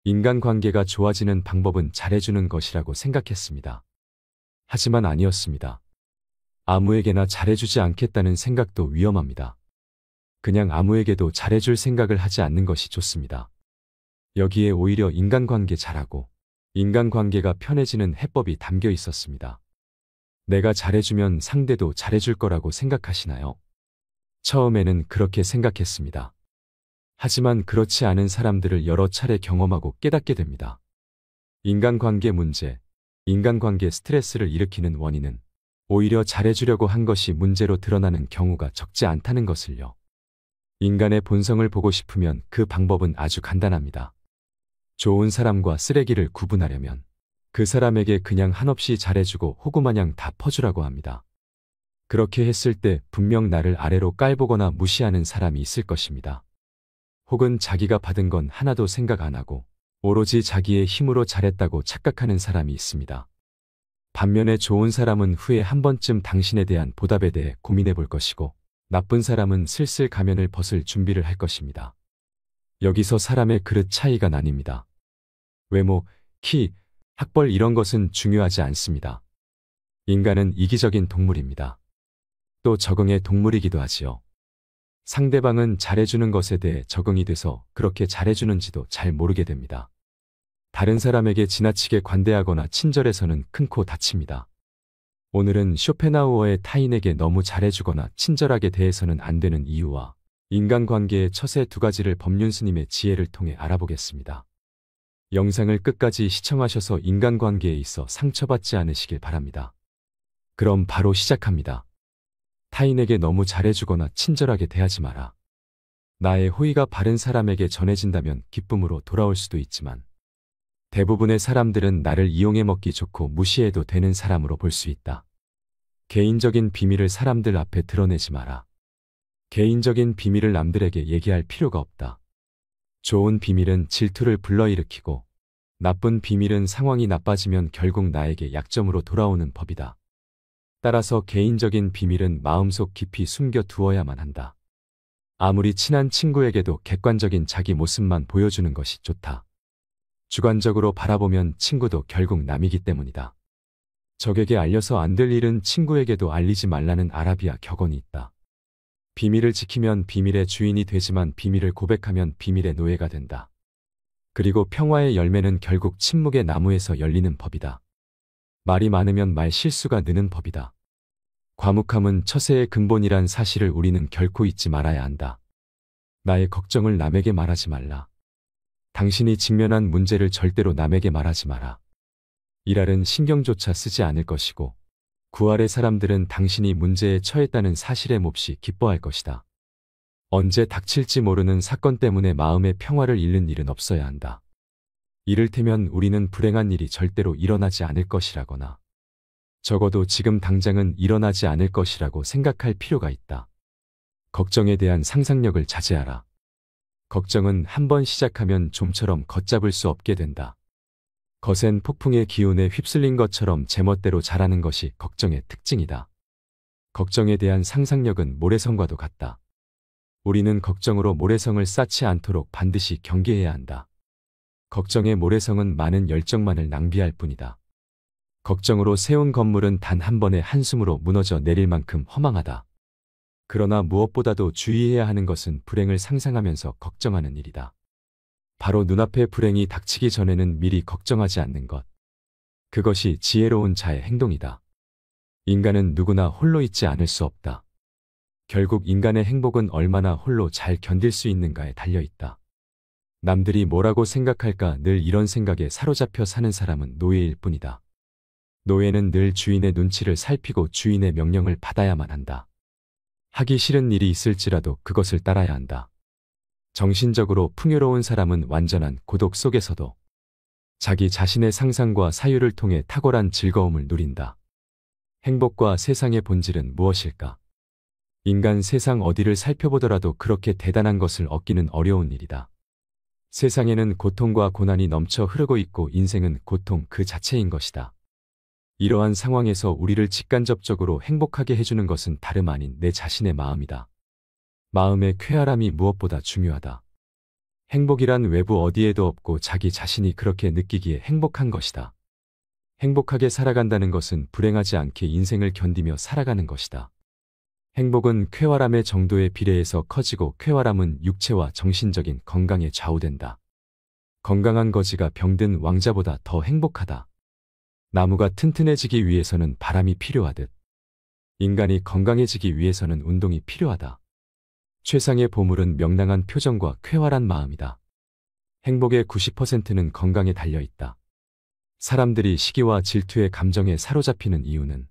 인간관계가 좋아지는 방법은 잘해주는 것이라고 생각했습니다. 하지만 아니었습니다. 아무에게나 잘해주지 않겠다는 생각도 위험합니다. 그냥 아무에게도 잘해줄 생각을 하지 않는 것이 좋습니다. 여기에 오히려 인간관계 잘하고 인간관계가 편해지는 해법이 담겨 있었습니다. 내가 잘해주면 상대도 잘해줄 거라고 생각하시나요? 처음에는 그렇게 생각했습니다. 하지만 그렇지 않은 사람들을 여러 차례 경험하고 깨닫게 됩니다. 인간관계 문제, 인간관계 스트레스를 일으키는 원인은 오히려 잘해주려고 한 것이 문제로 드러나는 경우가 적지 않다는 것을요. 인간의 본성을 보고 싶으면 그 방법은 아주 간단합니다. 좋은 사람과 쓰레기를 구분하려면 그 사람에게 그냥 한없이 잘해주고 호구마냥 다 퍼주라고 합니다. 그렇게 했을 때 분명 나를 아래로 깔보거나 무시하는 사람이 있을 것입니다. 혹은 자기가 받은 건 하나도 생각 안 하고 오로지 자기의 힘으로 잘했다고 착각하는 사람이 있습니다. 반면에 좋은 사람은 후에 한 번쯤 당신에 대한 보답에 대해 고민해 볼 것이고 나쁜 사람은 슬슬 가면을 벗을 준비를 할 것입니다. 여기서 사람의 그릇 차이가 나뉩니다. 외모, 키, 학벌 이런 것은 중요하지 않습니다. 인간은 이기적인 동물입니다. 또 적응의 동물이기도 하지요. 상대방은 잘해주는 것에 대해 적응이 돼서 그렇게 잘해주는지도 잘 모르게 됩니다. 다른 사람에게 지나치게 관대하거나 친절해서는 큰 코 다칩니다. 오늘은 쇼펜하우어의 타인에게 너무 잘해주거나 친절하게 대해서는 안 되는 이유와 인간관계의 처세 두 가지를 법륜스님의 지혜를 통해 알아보겠습니다. 영상을 끝까지 시청하셔서 인간관계에 있어 상처받지 않으시길 바랍니다. 그럼 바로 시작합니다. 타인에게 너무 잘해주거나 친절하게 대하지 마라. 나의 호의가 바른 사람에게 전해진다면 기쁨으로 돌아올 수도 있지만 대부분의 사람들은 나를 이용해 먹기 좋고 무시해도 되는 사람으로 볼 수 있다. 개인적인 비밀을 사람들 앞에 드러내지 마라. 개인적인 비밀을 남들에게 얘기할 필요가 없다. 좋은 비밀은 질투를 불러일으키고 나쁜 비밀은 상황이 나빠지면 결국 나에게 약점으로 돌아오는 법이다. 따라서 개인적인 비밀은 마음속 깊이 숨겨 두어야만 한다. 아무리 친한 친구에게도 객관적인 자기 모습만 보여주는 것이 좋다. 주관적으로 바라보면 친구도 결국 남이기 때문이다. 적에게 알려서 안 될 일은 친구에게도 알리지 말라는 아라비아 격언이 있다. 비밀을 지키면 비밀의 주인이 되지만 비밀을 고백하면 비밀의 노예가 된다. 그리고 평화의 열매는 결국 침묵의 나무에서 열리는 법이다. 말이 많으면 말 실수가 느는 법이다. 과묵함은 처세의 근본이란 사실을 우리는 결코 잊지 말아야 한다. 나의 걱정을 남에게 말하지 말라. 당신이 직면한 문제를 절대로 남에게 말하지 마라. 일할은 신경조차 쓰지 않을 것이고 구할의 사람들은 당신이 문제에 처했다는 사실에 몹시 기뻐할 것이다. 언제 닥칠지 모르는 사건 때문에 마음의 평화를 잃는 일은 없어야 한다. 이를테면 우리는 불행한 일이 절대로 일어나지 않을 것이라거나 적어도 지금 당장은 일어나지 않을 것이라고 생각할 필요가 있다. 걱정에 대한 상상력을 자제하라. 걱정은 한번 시작하면 좀처럼 걷잡을 수 없게 된다. 거센 폭풍의 기운에 휩쓸린 것처럼 제멋대로 자라는 것이 걱정의 특징이다. 걱정에 대한 상상력은 모래성과도 같다. 우리는 걱정으로 모래성을 쌓지 않도록 반드시 경계해야 한다. 걱정의 모래성은 많은 열정만을 낭비할 뿐이다. 걱정으로 세운 건물은 단 한 번의 한숨으로 무너져 내릴 만큼 허망하다. 그러나 무엇보다도 주의해야 하는 것은 불행을 상상하면서 걱정하는 일이다. 바로 눈앞에 불행이 닥치기 전에는 미리 걱정하지 않는 것. 그것이 지혜로운 자의 행동이다. 인간은 누구나 홀로 있지 않을 수 없다. 결국 인간의 행복은 얼마나 홀로 잘 견딜 수 있는가에 달려있다. 남들이 뭐라고 생각할까 늘 이런 생각에 사로잡혀 사는 사람은 노예일 뿐이다. 노예는 늘 주인의 눈치를 살피고 주인의 명령을 받아야만 한다. 하기 싫은 일이 있을지라도 그것을 따라야 한다. 정신적으로 풍요로운 사람은 완전한 고독 속에서도 자기 자신의 상상과 사유를 통해 탁월한 즐거움을 누린다. 행복과 세상의 본질은 무엇일까? 인간 세상 어디를 살펴보더라도 그렇게 대단한 것을 얻기는 어려운 일이다. 세상에는 고통과 고난이 넘쳐 흐르고 있고 인생은 고통 그 자체인 것이다. 이러한 상황에서 우리를 직간접적으로 행복하게 해주는 것은 다름 아닌 내 자신의 마음이다. 마음의 쾌활함이 무엇보다 중요하다. 행복이란 외부 어디에도 없고 자기 자신이 그렇게 느끼기에 행복한 것이다. 행복하게 살아간다는 것은 불행하지 않게 인생을 견디며 살아가는 것이다. 행복은 쾌활함의 정도에 비례해서 커지고 쾌활함은 육체와 정신적인 건강에 좌우된다. 건강한 거지가 병든 왕자보다 더 행복하다. 나무가 튼튼해지기 위해서는 바람이 필요하듯 인간이 건강해지기 위해서는 운동이 필요하다. 최상의 보물은 명랑한 표정과 쾌활한 마음이다. 행복의 90%는 건강에 달려있다. 사람들이 시기와 질투의 감정에 사로잡히는 이유는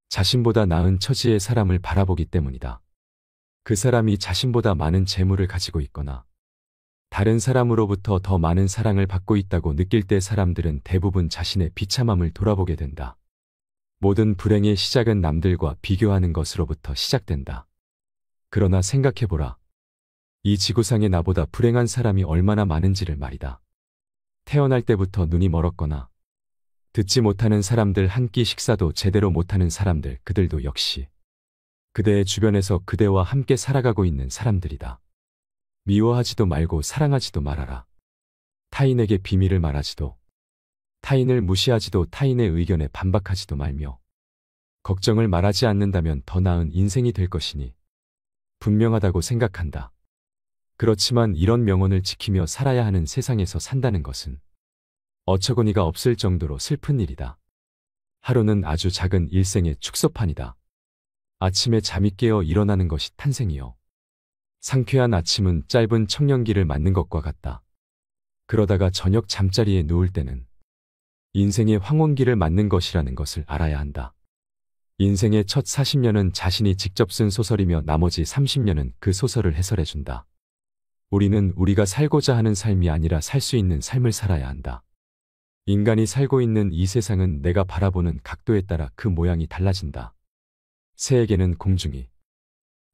자신보다 나은 처지의 사람을 바라보기 때문이다. 그 사람이 자신보다 많은 재물을 가지고 있거나 다른 사람으로부터 더 많은 사랑을 받고 있다고 느낄 때 사람들은 대부분 자신의 비참함을 돌아보게 된다. 모든 불행의 시작은 남들과 비교하는 것으로부터 시작된다. 그러나 생각해보라. 이 지구상에 나보다 불행한 사람이 얼마나 많은지를 말이다. 태어날 때부터 눈이 멀었거나 듣지 못하는 사람들, 한 끼 식사도 제대로 못하는 사람들, 그들도 역시 그대의 주변에서 그대와 함께 살아가고 있는 사람들이다. 미워하지도 말고 사랑하지도 말아라. 타인에게 비밀을 말하지도, 타인을 무시하지도, 타인의 의견에 반박하지도 말며 걱정을 말하지 않는다면 더 나은 인생이 될 것이니 분명하다고 생각한다. 그렇지만 이런 명언을 지키며 살아야 하는 세상에서 산다는 것은 어처구니가 없을 정도로 슬픈 일이다. 하루는 아주 작은 일생의 축소판이다. 아침에 잠이 깨어 일어나는 것이 탄생이요. 상쾌한 아침은 짧은 청년기를 맞는 것과 같다. 그러다가 저녁 잠자리에 누울 때는 인생의 황혼기를 맞는 것이라는 것을 알아야 한다. 인생의 첫 40년은 자신이 직접 쓴 소설이며 나머지 30년은 그 소설을 해설해준다. 우리는 우리가 살고자 하는 삶이 아니라 살 수 있는 삶을 살아야 한다. 인간이 살고 있는 이 세상은 내가 바라보는 각도에 따라 그 모양이 달라진다. 새에게는 공중이,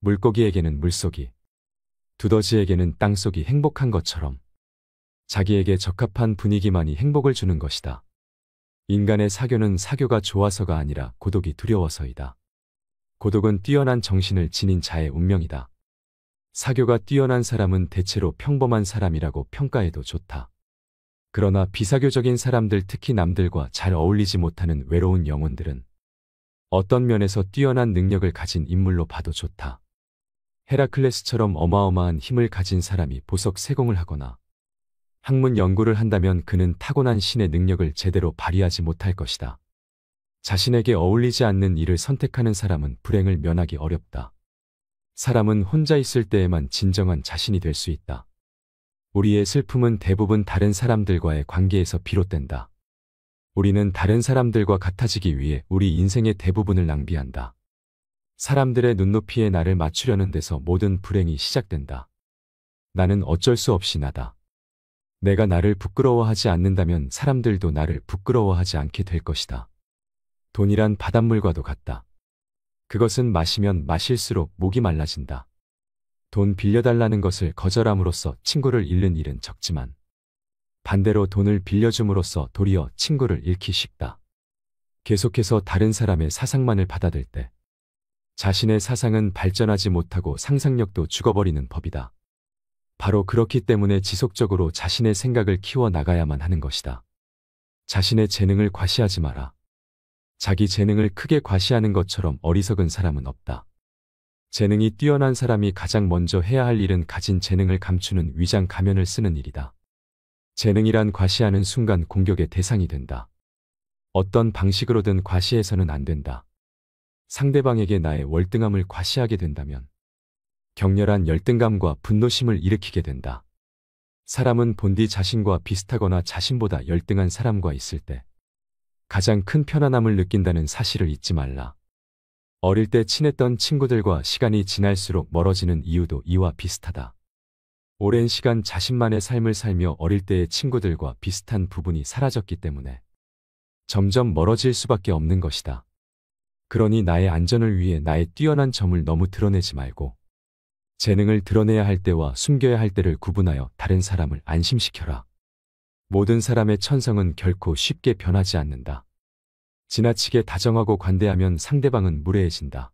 물고기에게는 물속이, 두더지에게는 땅속이 행복한 것처럼 자기에게 적합한 분위기만이 행복을 주는 것이다. 인간의 사교는 사교가 좋아서가 아니라 고독이 두려워서이다. 고독은 뛰어난 정신을 지닌 자의 운명이다. 사교가 뛰어난 사람은 대체로 평범한 사람이라고 평가해도 좋다. 그러나 비사교적인 사람들, 특히 남들과 잘 어울리지 못하는 외로운 영혼들은 어떤 면에서 뛰어난 능력을 가진 인물로 봐도 좋다. 헤라클레스처럼 어마어마한 힘을 가진 사람이 보석 세공을 하거나 학문 연구를 한다면 그는 타고난 신의 능력을 제대로 발휘하지 못할 것이다. 자신에게 어울리지 않는 일을 선택하는 사람은 불행을 면하기 어렵다. 사람은 혼자 있을 때에만 진정한 자신이 될 수 있다. 우리의 슬픔은 대부분 다른 사람들과의 관계에서 비롯된다. 우리는 다른 사람들과 같아지기 위해 우리 인생의 대부분을 낭비한다. 사람들의 눈높이에 나를 맞추려는 데서 모든 불행이 시작된다. 나는 어쩔 수 없이 나다. 내가 나를 부끄러워하지 않는다면 사람들도 나를 부끄러워하지 않게 될 것이다. 돈이란 바닷물과도 같다. 그것은 마시면 마실수록 목이 말라진다. 돈 빌려달라는 것을 거절함으로써 친구를 잃는 일은 적지만 반대로 돈을 빌려줌으로써 도리어 친구를 잃기 쉽다. 계속해서 다른 사람의 사상만을 받아들 때 자신의 사상은 발전하지 못하고 상상력도 죽어버리는 법이다. 바로 그렇기 때문에 지속적으로 자신의 생각을 키워 나가야만 하는 것이다. 자신의 재능을 과시하지 마라. 자기 재능을 크게 과시하는 것처럼 어리석은 사람은 없다. 재능이 뛰어난 사람이 가장 먼저 해야 할 일은 가진 재능을 감추는 위장 가면을 쓰는 일이다. 재능이란 과시하는 순간 공격의 대상이 된다. 어떤 방식으로든 과시해서는 안 된다. 상대방에게 나의 월등함을 과시하게 된다면 격렬한 열등감과 분노심을 일으키게 된다. 사람은 본디 자신과 비슷하거나 자신보다 열등한 사람과 있을 때 가장 큰 편안함을 느낀다는 사실을 잊지 말라. 어릴 때 친했던 친구들과 시간이 지날수록 멀어지는 이유도 이와 비슷하다. 오랜 시간 자신만의 삶을 살며 어릴 때의 친구들과 비슷한 부분이 사라졌기 때문에 점점 멀어질 수밖에 없는 것이다. 그러니 나의 안전을 위해 나의 뛰어난 점을 너무 드러내지 말고 재능을 드러내야 할 때와 숨겨야 할 때를 구분하여 다른 사람을 안심시켜라. 모든 사람의 천성은 결코 쉽게 변하지 않는다. 지나치게 다정하고 관대하면 상대방은 무례해진다.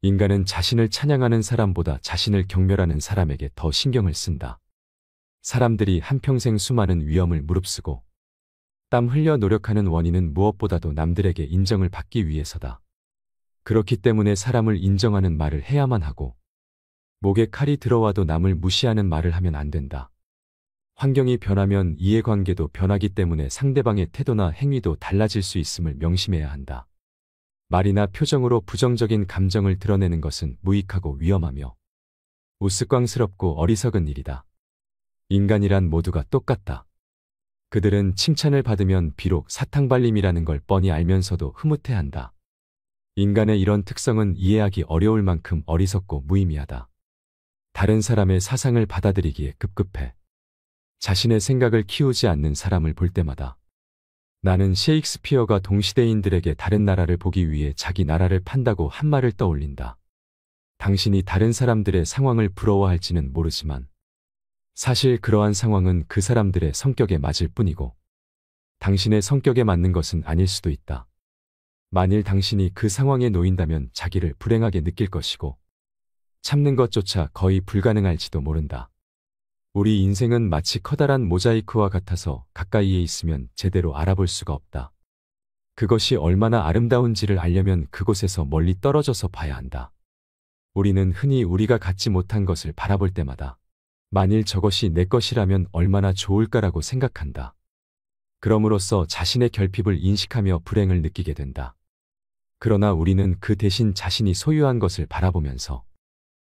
인간은 자신을 찬양하는 사람보다 자신을 경멸하는 사람에게 더 신경을 쓴다. 사람들이 한평생 수많은 위험을 무릅쓰고 땀 흘려 노력하는 원인은 무엇보다도 남들에게 인정을 받기 위해서다. 그렇기 때문에 사람을 인정하는 말을 해야만 하고 목에 칼이 들어와도 남을 무시하는 말을 하면 안 된다. 환경이 변하면 이해관계도 변하기 때문에 상대방의 태도나 행위도 달라질 수 있음을 명심해야 한다. 말이나 표정으로 부정적인 감정을 드러내는 것은 무익하고 위험하며 우스꽝스럽고 어리석은 일이다. 인간이란 모두가 똑같다. 그들은 칭찬을 받으면 비록 사탕발림이라는 걸 뻔히 알면서도 흐뭇해한다. 인간의 이런 특성은 이해하기 어려울 만큼 어리석고 무의미하다. 다른 사람의 사상을 받아들이기에 급급해. 자신의 생각을 키우지 않는 사람을 볼 때마다 나는 셰익스피어가 동시대인들에게 다른 나라를 보기 위해 자기 나라를 판다고 한 말을 떠올린다. 당신이 다른 사람들의 상황을 부러워할지는 모르지만 사실 그러한 상황은 그 사람들의 성격에 맞을 뿐이고 당신의 성격에 맞는 것은 아닐 수도 있다. 만일 당신이 그 상황에 놓인다면 자기를 불행하게 느낄 것이고 참는 것조차 거의 불가능할지도 모른다. 우리 인생은 마치 커다란 모자이크와 같아서 가까이에 있으면 제대로 알아볼 수가 없다. 그것이 얼마나 아름다운지를 알려면 그곳에서 멀리 떨어져서 봐야 한다. 우리는 흔히 우리가 갖지 못한 것을 바라볼 때마다 만일 저것이 내 것이라면 얼마나 좋을까라고 생각한다. 그럼으로써 자신의 결핍을 인식하며 불행을 느끼게 된다. 그러나 우리는 그 대신 자신이 소유한 것을 바라보면서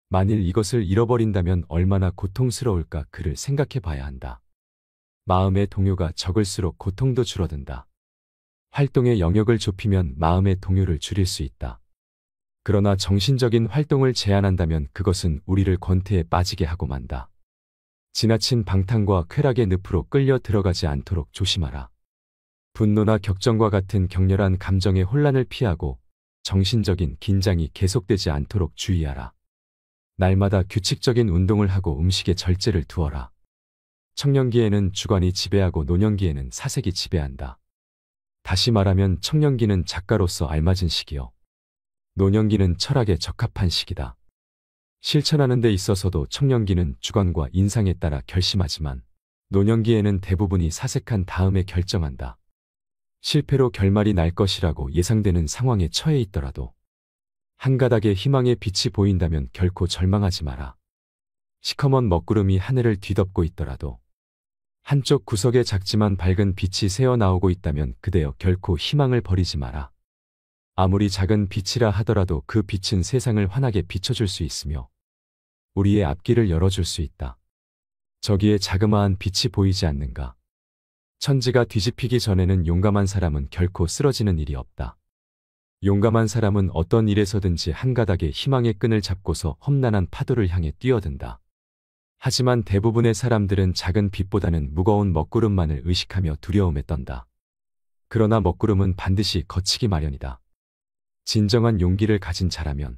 만일 이것을 잃어버린다면 얼마나 고통스러울까 그를 생각해 봐야 한다. 마음의 동요가 적을수록 고통도 줄어든다. 활동의 영역을 좁히면 마음의 동요를 줄일 수 있다. 그러나 정신적인 활동을 제한한다면 그것은 우리를 권태에 빠지게 하고 만다. 지나친 방탕과 쾌락의 늪으로 끌려 들어가지 않도록 조심하라. 분노나 격정과 같은 격렬한 감정의 혼란을 피하고 정신적인 긴장이 계속되지 않도록 주의하라. 날마다 규칙적인 운동을 하고 음식에 절제를 두어라. 청년기에는 주관이 지배하고 노년기에는 사색이 지배한다. 다시 말하면 청년기는 작가로서 알맞은 시기요. 노년기는 철학에 적합한 시기다. 실천하는 데 있어서도 청년기는 주관과 인상에 따라 결심하지만 노년기에는 대부분이 사색한 다음에 결정한다. 실패로 결말이 날 것이라고 예상되는 상황에 처해 있더라도 한 가닥의 희망의 빛이 보인다면 결코 절망하지 마라. 시커먼 먹구름이 하늘을 뒤덮고 있더라도 한쪽 구석에 작지만 밝은 빛이 새어나오고 있다면 그대여 결코 희망을 버리지 마라. 아무리 작은 빛이라 하더라도 그 빛은 세상을 환하게 비춰줄 수 있으며 우리의 앞길을 열어줄 수 있다. 저기에 자그마한 빛이 보이지 않는가? 천지가 뒤집히기 전에는 용감한 사람은 결코 쓰러지는 일이 없다. 용감한 사람은 어떤 일에서든지 한 가닥의 희망의 끈을 잡고서 험난한 파도를 향해 뛰어든다. 하지만 대부분의 사람들은 작은 빛보다는 무거운 먹구름만을 의식하며 두려움에 떤다. 그러나 먹구름은 반드시 거치기 마련이다. 진정한 용기를 가진 자라면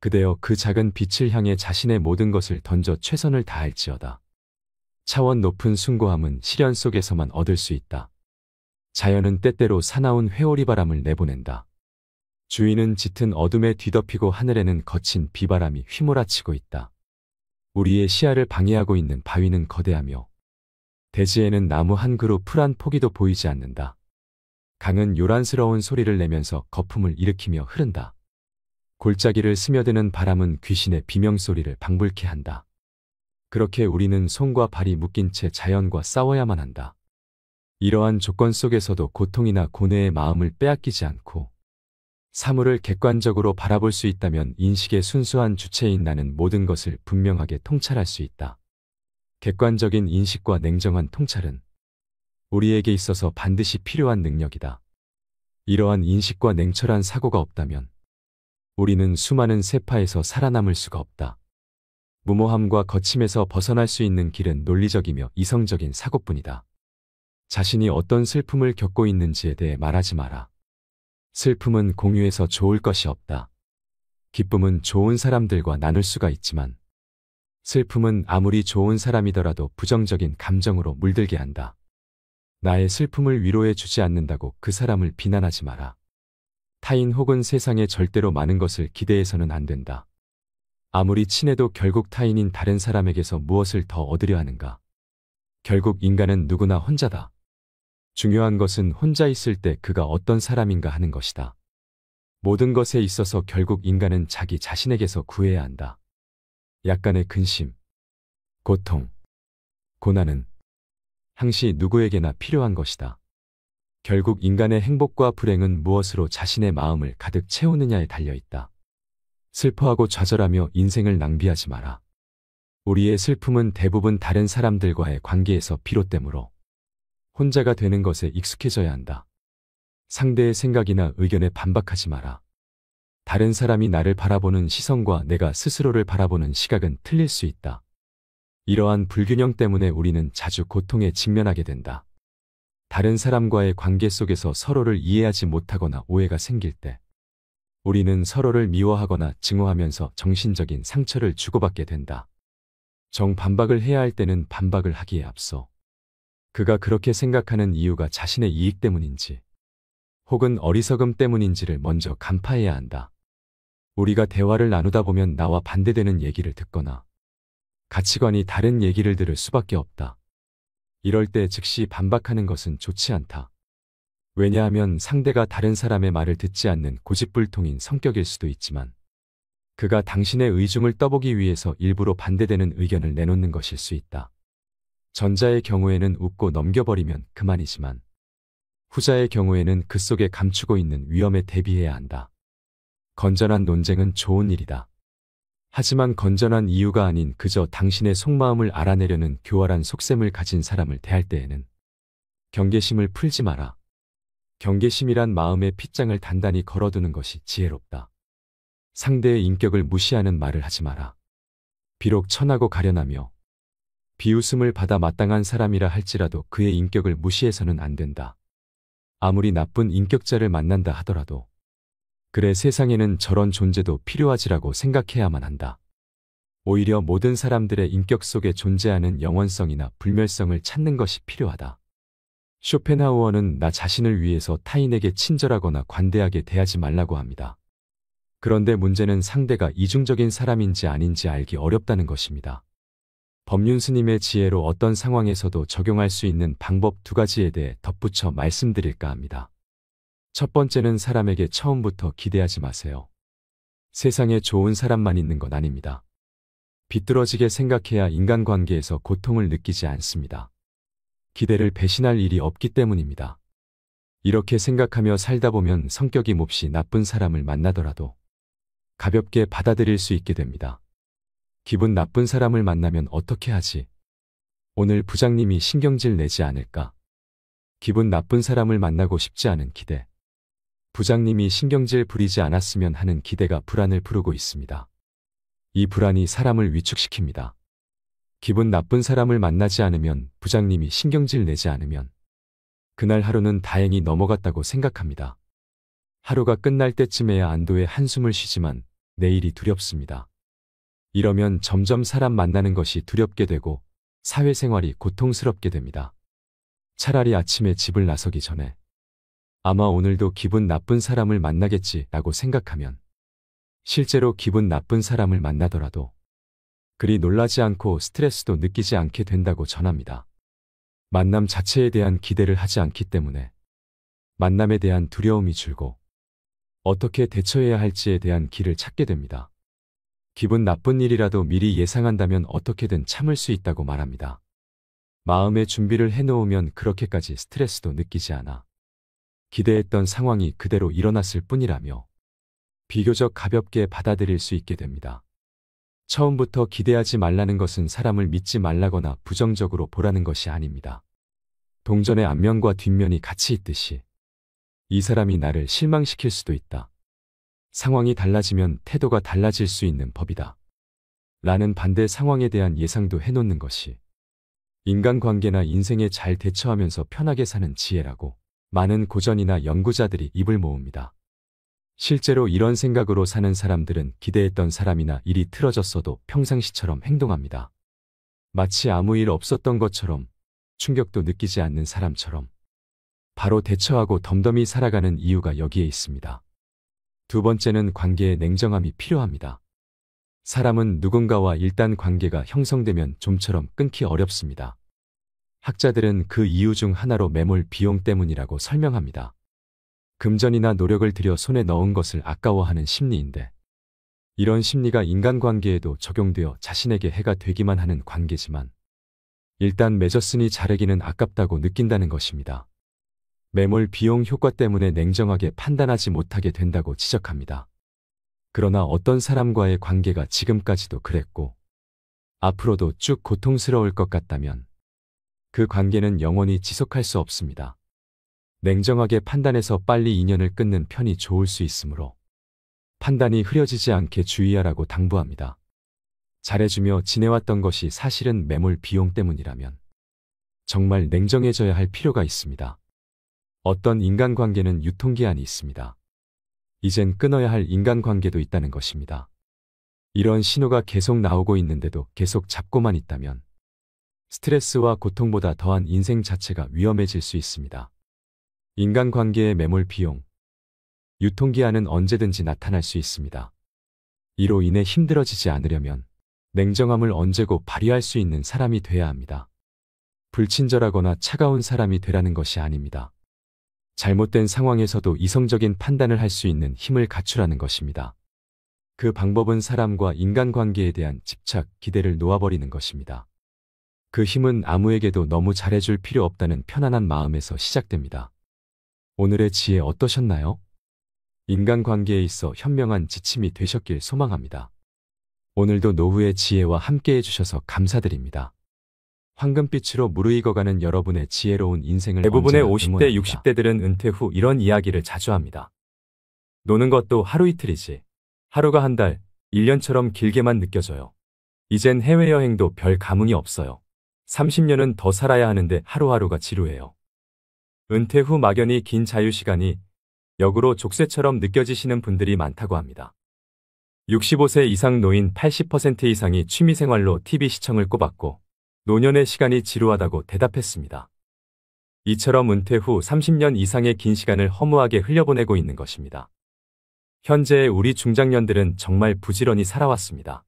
그대여 그 작은 빛을 향해 자신의 모든 것을 던져 최선을 다할지어다. 차원 높은 숭고함은 시련 속에서만 얻을 수 있다. 자연은 때때로 사나운 회오리 바람을 내보낸다. 주위는 짙은 어둠에 뒤덮이고 하늘에는 거친 비바람이 휘몰아치고 있다. 우리의 시야를 방해하고 있는 바위는 거대하며 대지에는 나무 한 그루 풀 한 포기도 보이지 않는다. 강은 요란스러운 소리를 내면서 거품을 일으키며 흐른다. 골짜기를 스며드는 바람은 귀신의 비명소리를 방불케 한다. 그렇게 우리는 손과 발이 묶인 채 자연과 싸워야만 한다. 이러한 조건 속에서도 고통이나 고뇌의 마음을 빼앗기지 않고 사물을 객관적으로 바라볼 수 있다면 인식의 순수한 주체인 나는 모든 것을 분명하게 통찰할 수 있다. 객관적인 인식과 냉정한 통찰은 우리에게 있어서 반드시 필요한 능력이다. 이러한 인식과 냉철한 사고가 없다면 우리는 수많은 세파에서 살아남을 수가 없다. 무모함과 거침에서 벗어날 수 있는 길은 논리적이며 이성적인 사고뿐이다. 자신이 어떤 슬픔을 겪고 있는지에 대해 말하지 마라. 슬픔은 공유해서 좋을 것이 없다. 기쁨은 좋은 사람들과 나눌 수가 있지만 슬픔은 아무리 좋은 사람이더라도 부정적인 감정으로 물들게 한다. 나의 슬픔을 위로해 주지 않는다고 그 사람을 비난하지 마라. 타인 혹은 세상에 절대로 많은 것을 기대해서는 안 된다. 아무리 친해도 결국 타인인 다른 사람에게서 무엇을 더 얻으려 하는가? 결국 인간은 누구나 혼자다. 중요한 것은 혼자 있을 때 그가 어떤 사람인가 하는 것이다. 모든 것에 있어서 결국 인간은 자기 자신에게서 구해야 한다. 약간의 근심, 고통, 고난은 항시 누구에게나 필요한 것이다. 결국 인간의 행복과 불행은 무엇으로 자신의 마음을 가득 채우느냐에 달려 있다. 슬퍼하고 좌절하며 인생을 낭비하지 마라. 우리의 슬픔은 대부분 다른 사람들과의 관계에서 비롯되므로 혼자가 되는 것에 익숙해져야 한다. 상대의 생각이나 의견에 반박하지 마라. 다른 사람이 나를 바라보는 시선과 내가 스스로를 바라보는 시각은 틀릴 수 있다. 이러한 불균형 때문에 우리는 자주 고통에 직면하게 된다. 다른 사람과의 관계 속에서 서로를 이해하지 못하거나 오해가 생길 때 우리는 서로를 미워하거나 증오하면서 정신적인 상처를 주고받게 된다. 정반박을 해야 할 때는 반박을 하기에 앞서 그가 그렇게 생각하는 이유가 자신의 이익 때문인지 혹은 어리석음 때문인지를 먼저 간파해야 한다. 우리가 대화를 나누다 보면 나와 반대되는 얘기를 듣거나 가치관이 다른 얘기를 들을 수밖에 없다. 이럴 때 즉시 반박하는 것은 좋지 않다. 왜냐하면 상대가 다른 사람의 말을 듣지 않는 고집불통인 성격일 수도 있지만 그가 당신의 의중을 떠보기 위해서 일부러 반대되는 의견을 내놓는 것일 수 있다. 전자의 경우에는 웃고 넘겨버리면 그만이지만 후자의 경우에는 그 속에 감추고 있는 위험에 대비해야 한다. 건전한 논쟁은 좋은 일이다. 하지만 건전한 이유가 아닌 그저 당신의 속마음을 알아내려는 교활한 속셈을 가진 사람을 대할 때에는 경계심을 풀지 마라. 경계심이란 마음의 핏장을 단단히 걸어두는 것이 지혜롭다. 상대의 인격을 무시하는 말을 하지 마라. 비록 천하고 가련하며 비웃음을 받아 마땅한 사람이라 할지라도 그의 인격을 무시해서는 안 된다. 아무리 나쁜 인격자를 만난다 하더라도 그래 세상에는 저런 존재도 필요하지라고 생각해야만 한다. 오히려 모든 사람들의 인격 속에 존재하는 영원성이나 불멸성을 찾는 것이 필요하다. 쇼펜하우어는 나 자신을 위해서 타인에게 친절하거나 관대하게 대하지 말라고 합니다. 그런데 문제는 상대가 이중적인 사람인지 아닌지 알기 어렵다는 것입니다. 법륜 스님의 지혜로 어떤 상황에서도 적용할 수 있는 방법 2가지에 대해 덧붙여 말씀드릴까 합니다. 첫 번째는 사람에게 처음부터 기대하지 마세요. 세상에 좋은 사람만 있는 건 아닙니다. 비뚤어지게 생각해야 인간관계에서 고통을 느끼지 않습니다. 기대를 배신할 일이 없기 때문입니다. 이렇게 생각하며 살다 보면 성격이 몹시 나쁜 사람을 만나더라도 가볍게 받아들일 수 있게 됩니다. 기분 나쁜 사람을 만나면 어떻게 하지? 오늘 부장님이 신경질 내지 않을까? 기분 나쁜 사람을 만나고 싶지 않은 기대. 부장님이 신경질 부리지 않았으면 하는 기대가 불안을 부르고 있습니다. 이 불안이 사람을 위축시킵니다. 기분 나쁜 사람을 만나지 않으면 부장님이 신경질 내지 않으면 그날 하루는 다행히 넘어갔다고 생각합니다. 하루가 끝날 때쯤에야 안도의 한숨을 쉬지만 내일이 두렵습니다. 이러면 점점 사람 만나는 것이 두렵게 되고 사회생활이 고통스럽게 됩니다. 차라리 아침에 집을 나서기 전에 아마 오늘도 기분 나쁜 사람을 만나겠지라고 생각하면 실제로 기분 나쁜 사람을 만나더라도 그리 놀라지 않고 스트레스도 느끼지 않게 된다고 전합니다. 만남 자체에 대한 기대를 하지 않기 때문에 만남에 대한 두려움이 줄고 어떻게 대처해야 할지에 대한 길을 찾게 됩니다. 기분 나쁜 일이라도 미리 예상한다면 어떻게든 참을 수 있다고 말합니다. 마음의 준비를 해놓으면 그렇게까지 스트레스도 느끼지 않아 기대했던 상황이 그대로 일어났을 뿐이라며 비교적 가볍게 받아들일 수 있게 됩니다. 처음부터 기대하지 말라는 것은 사람을 믿지 말라거나 부정적으로 보라는 것이 아닙니다. 동전의 앞면과 뒷면이 같이 있듯이 이 사람이 나를 실망시킬 수도 있다. 상황이 달라지면 태도가 달라질 수 있는 법이다. 라는 반대 상황에 대한 예상도 해놓는 것이 인간관계나 인생에 잘 대처하면서 편하게 사는 지혜라고 많은 고전이나 연구자들이 입을 모읍니다. 실제로 이런 생각으로 사는 사람들은 기대했던 사람이나 일이 틀어졌어도 평상시처럼 행동합니다. 마치 아무 일 없었던 것처럼 충격도 느끼지 않는 사람처럼 바로 대처하고 덤덤히 살아가는 이유가 여기에 있습니다. 두 번째는 관계에 냉정함이 필요합니다. 사람은 누군가와 일단 관계가 형성되면 좀처럼 끊기 어렵습니다. 학자들은 그 이유 중 하나로 매몰 비용 때문이라고 설명합니다. 금전이나 노력을 들여 손에 넣은 것을 아까워하는 심리인데, 이런 심리가 인간관계에도 적용되어 자신에게 해가 되기만 하는 관계지만 일단 맺었으니 자르기는 아깝다고 느낀다는 것입니다. 매몰 비용 효과 때문에 냉정하게 판단하지 못하게 된다고 지적합니다. 그러나 어떤 사람과의 관계가 지금까지도 그랬고 앞으로도 쭉 고통스러울 것 같다면 그 관계는 영원히 지속할 수 없습니다. 냉정하게 판단해서 빨리 인연을 끊는 편이 좋을 수 있으므로 판단이 흐려지지 않게 주의하라고 당부합니다. 잘해주며 지내왔던 것이 사실은 매몰 비용 때문이라면 정말 냉정해져야 할 필요가 있습니다. 어떤 인간관계는 유통기한이 있습니다. 이젠 끊어야 할 인간관계도 있다는 것입니다. 이런 신호가 계속 나오고 있는데도 계속 잡고만 있다면 스트레스와 고통보다 더한 인생 자체가 위험해질 수 있습니다. 인간관계의 매몰 비용, 유통기한은 언제든지 나타날 수 있습니다. 이로 인해 힘들어지지 않으려면 냉정함을 언제고 발휘할 수 있는 사람이 돼야 합니다. 불친절하거나 차가운 사람이 되라는 것이 아닙니다. 잘못된 상황에서도 이성적인 판단을 할 수 있는 힘을 갖추라는 것입니다. 그 방법은 사람과 인간관계에 대한 집착, 기대를 놓아버리는 것입니다. 그 힘은 아무에게도 너무 잘해줄 필요 없다는 편안한 마음에서 시작됩니다. 오늘의 지혜 어떠셨나요? 인간관계에 있어 현명한 지침이 되셨길 소망합니다. 오늘도 노후의 지혜와 함께 해주셔서 감사드립니다. 황금빛으로 무르익어가는 여러분의 지혜로운 인생을 대부분의 언제나 50대, 응원합니다. 60대들은 은퇴 후 이런 이야기를 자주 합니다. 노는 것도 하루 이틀이지. 하루가 한 달, 1년처럼 길게만 느껴져요. 이젠 해외여행도 별 감흥이 없어요. 30년은 더 살아야 하는데 하루하루가 지루해요. 은퇴 후 막연히 긴 자유시간이 역으로 족쇄처럼 느껴지시는 분들이 많다고 합니다. 65세 이상 노인 80% 이상이 취미생활로 TV 시청을 꼽았고 노년의 시간이 지루하다고 대답했습니다. 이처럼 은퇴 후 30년 이상의 긴 시간을 허무하게 흘려보내고 있는 것입니다. 현재의 우리 중장년들은 정말 부지런히 살아왔습니다.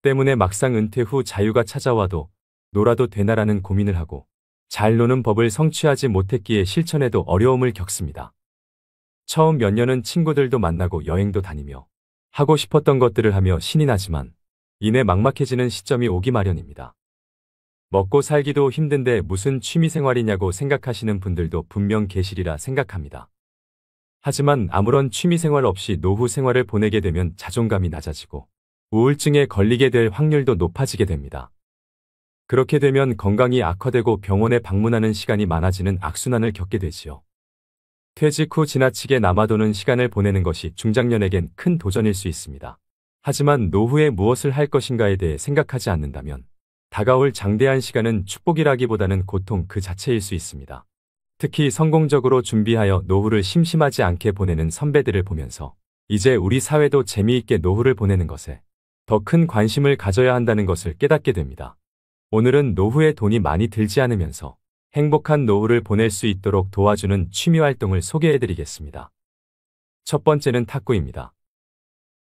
때문에 막상 은퇴 후 자유가 찾아와도 놀아도 되나라는 고민을 하고 잘 노는 법을 성취하지 못했기에 실천에도 어려움을 겪습니다. 처음 몇 년은 친구들도 만나고 여행도 다니며 하고 싶었던 것들을 하며 신이 나지만 이내 막막해지는 시점이 오기 마련입니다. 먹고 살기도 힘든데 무슨 취미생활이냐고 생각하시는 분들도 분명 계시리라 생각합니다. 하지만 아무런 취미생활 없이 노후 생활을 보내게 되면 자존감이 낮아지고 우울증에 걸리게 될 확률도 높아지게 됩니다. 그렇게 되면 건강이 악화되고 병원에 방문하는 시간이 많아지는 악순환을 겪게 되지요. 퇴직 후 지나치게 남아도는 시간을 보내는 것이 중장년에겐 큰 도전일 수 있습니다. 하지만 노후에 무엇을 할 것인가에 대해 생각하지 않는다면 다가올 장대한 시간은 축복이라기보다는 고통 그 자체일 수 있습니다. 특히 성공적으로 준비하여 노후를 심심하지 않게 보내는 선배들을 보면서 이제 우리 사회도 재미있게 노후를 보내는 것에 더 큰 관심을 가져야 한다는 것을 깨닫게 됩니다. 오늘은 노후에 돈이 많이 들지 않으면서 행복한 노후를 보낼 수 있도록 도와주는 취미활동을 소개해드리겠습니다. 첫 번째는 탁구입니다.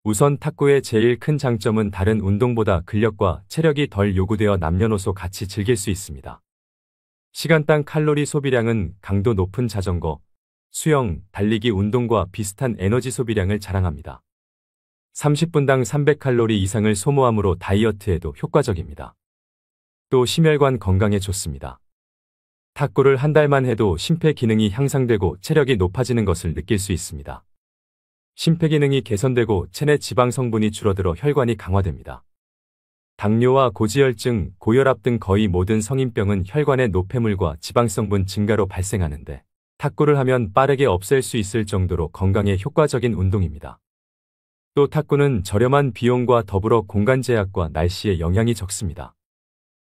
우선 탁구의 제일 큰 장점은 다른 운동보다 근력과 체력이 덜 요구되어 남녀노소 같이 즐길 수 있습니다. 시간당 칼로리 소비량은 강도 높은 자전거, 수영, 달리기 운동과 비슷한 에너지 소비량을 자랑합니다. 30분당 300칼로리 이상을 소모하므로 다이어트에도 효과적입니다. 또 심혈관 건강에 좋습니다. 탁구를 한 달만 해도 심폐기능이 향상되고 체력이 높아지는 것을 느낄 수 있습니다. 심폐기능이 개선되고 체내 지방 성분이 줄어들어 혈관이 강화됩니다. 당뇨와 고지혈증, 고혈압 등 거의 모든 성인병은 혈관의 노폐물과 지방성분 증가로 발생하는데 탁구를 하면 빠르게 없앨 수 있을 정도로 건강에 효과적인 운동입니다. 또 탁구는 저렴한 비용과 더불어 공간 제약과 날씨의 영향이 적습니다.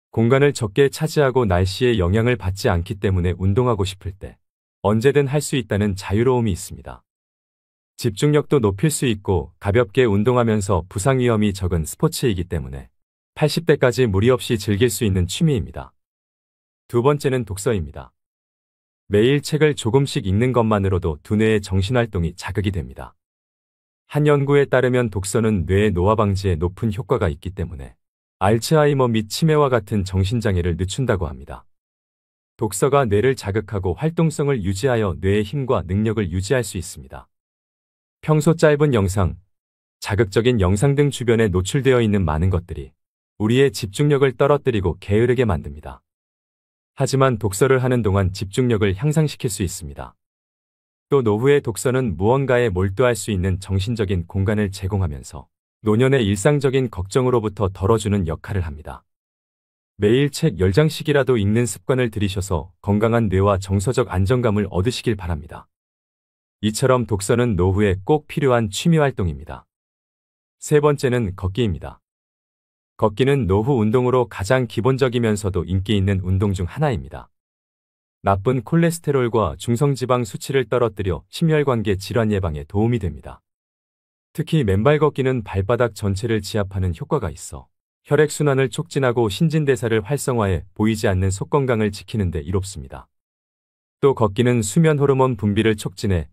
공간을 적게 차지하고 날씨의 영향을 받지 않기 때문에 운동하고 싶을 때 언제든 할 수 있다는 자유로움이 있습니다. 집중력도 높일 수 있고 가볍게 운동하면서 부상 위험이 적은 스포츠이기 때문에 80대까지 무리 없이 즐길 수 있는 취미입니다. 두 번째는 독서입니다. 매일 책을 조금씩 읽는 것만으로도 두뇌의 정신활동이 자극이 됩니다. 한 연구에 따르면 독서는 뇌의 노화 방지에 높은 효과가 있기 때문에 알츠하이머 및 치매와 같은 정신장애를 늦춘다고 합니다. 독서가 뇌를 자극하고 활동성을 유지하여 뇌의 힘과 능력을 유지할 수 있습니다. 평소 짧은 영상, 자극적인 영상 등 주변에 노출되어 있는 많은 것들이 우리의 집중력을 떨어뜨리고 게으르게 만듭니다. 하지만 독서를 하는 동안 집중력을 향상시킬 수 있습니다. 또 노후의 독서는 무언가에 몰두할 수 있는 정신적인 공간을 제공하면서 노년의 일상적인 걱정으로부터 덜어주는 역할을 합니다. 매일 책 10장씩이라도 읽는 습관을 들이셔서 건강한 뇌와 정서적 안정감을 얻으시길 바랍니다. 이처럼 독서는 노후에 꼭 필요한 취미활동입니다. 세 번째는 걷기입니다. 걷기는 노후 운동으로 가장 기본적이면서도 인기 있는 운동 중 하나입니다. 나쁜 콜레스테롤과 중성지방 수치를 떨어뜨려 심혈관계 질환 예방에 도움이 됩니다. 특히 맨발 걷기는 발바닥 전체를 지압하는 효과가 있어 혈액순환을 촉진하고 신진대사를 활성화해 보이지 않는 속 건강을 지키는 데 이롭습니다. 또 걷기는 수면 호르몬 분비를 촉진해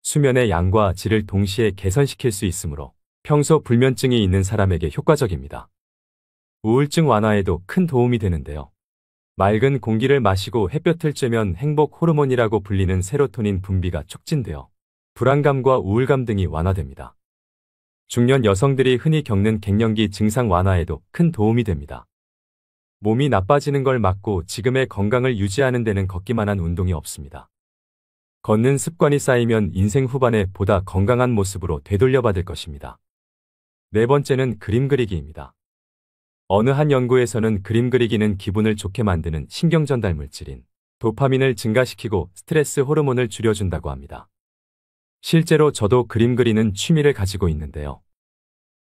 수면의 양과 질을 동시에 개선시킬 수 있으므로 평소 불면증이 있는 사람에게 효과적입니다. 우울증 완화에도 큰 도움이 되는데요. 맑은 공기를 마시고 햇볕을 쬐면 행복 호르몬이라고 불리는 세로토닌 분비가 촉진되어 불안감과 우울감 등이 완화됩니다. 중년 여성들이 흔히 겪는 갱년기 증상 완화에도 큰 도움이 됩니다. 몸이 나빠지는 걸 막고 지금의 건강을 유지하는 데는 걷기만한 운동이 없습니다. 걷는 습관이 쌓이면 인생 후반에 보다 건강한 모습으로 되돌려받을 것입니다. 네 번째는 그림 그리기입니다. 어느 한 연구에서는 그림 그리기는 기분을 좋게 만드는 신경전달 물질인 도파민을 증가시키고 스트레스 호르몬을 줄여준다고 합니다. 실제로 저도 그림 그리는 취미를 가지고 있는데요.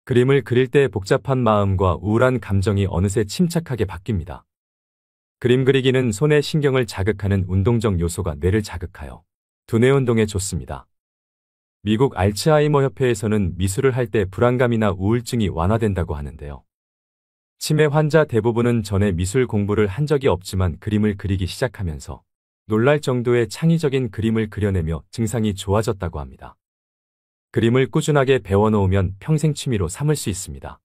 그림을 그릴 때 복잡한 마음과 우울한 감정이 어느새 침착하게 바뀝니다. 그림 그리기는 손의 신경을 자극하는 운동적 요소가 뇌를 자극하여 두뇌 운동에 좋습니다. 미국 알츠하이머 협회에서는 미술을 할 때 불안감이나 우울증이 완화된다고 하는데요. 치매 환자 대부분은 전에 미술 공부를 한 적이 없지만 그림을 그리기 시작하면서 놀랄 정도의 창의적인 그림을 그려내며 증상이 좋아졌다고 합니다. 그림을 꾸준하게 배워놓으면 평생 취미로 삼을 수 있습니다.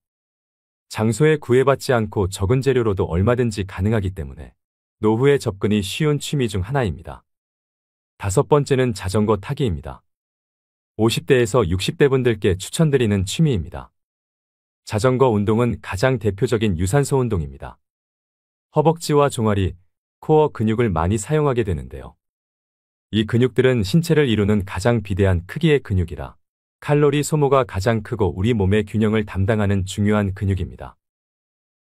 장소에 구애받지 않고 적은 재료로도 얼마든지 가능하기 때문에 노후에 접근이 쉬운 취미 중 하나입니다. 다섯 번째는 자전거 타기입니다. 50대에서 60대 분들께 추천드리는 취미입니다. 자전거 운동은 가장 대표적인 유산소 운동입니다. 허벅지와 종아리, 코어 근육을 많이 사용하게 되는데요. 이 근육들은 신체를 이루는 가장 비대한 크기의 근육이라 칼로리 소모가 가장 크고 우리 몸의 균형을 담당하는 중요한 근육입니다.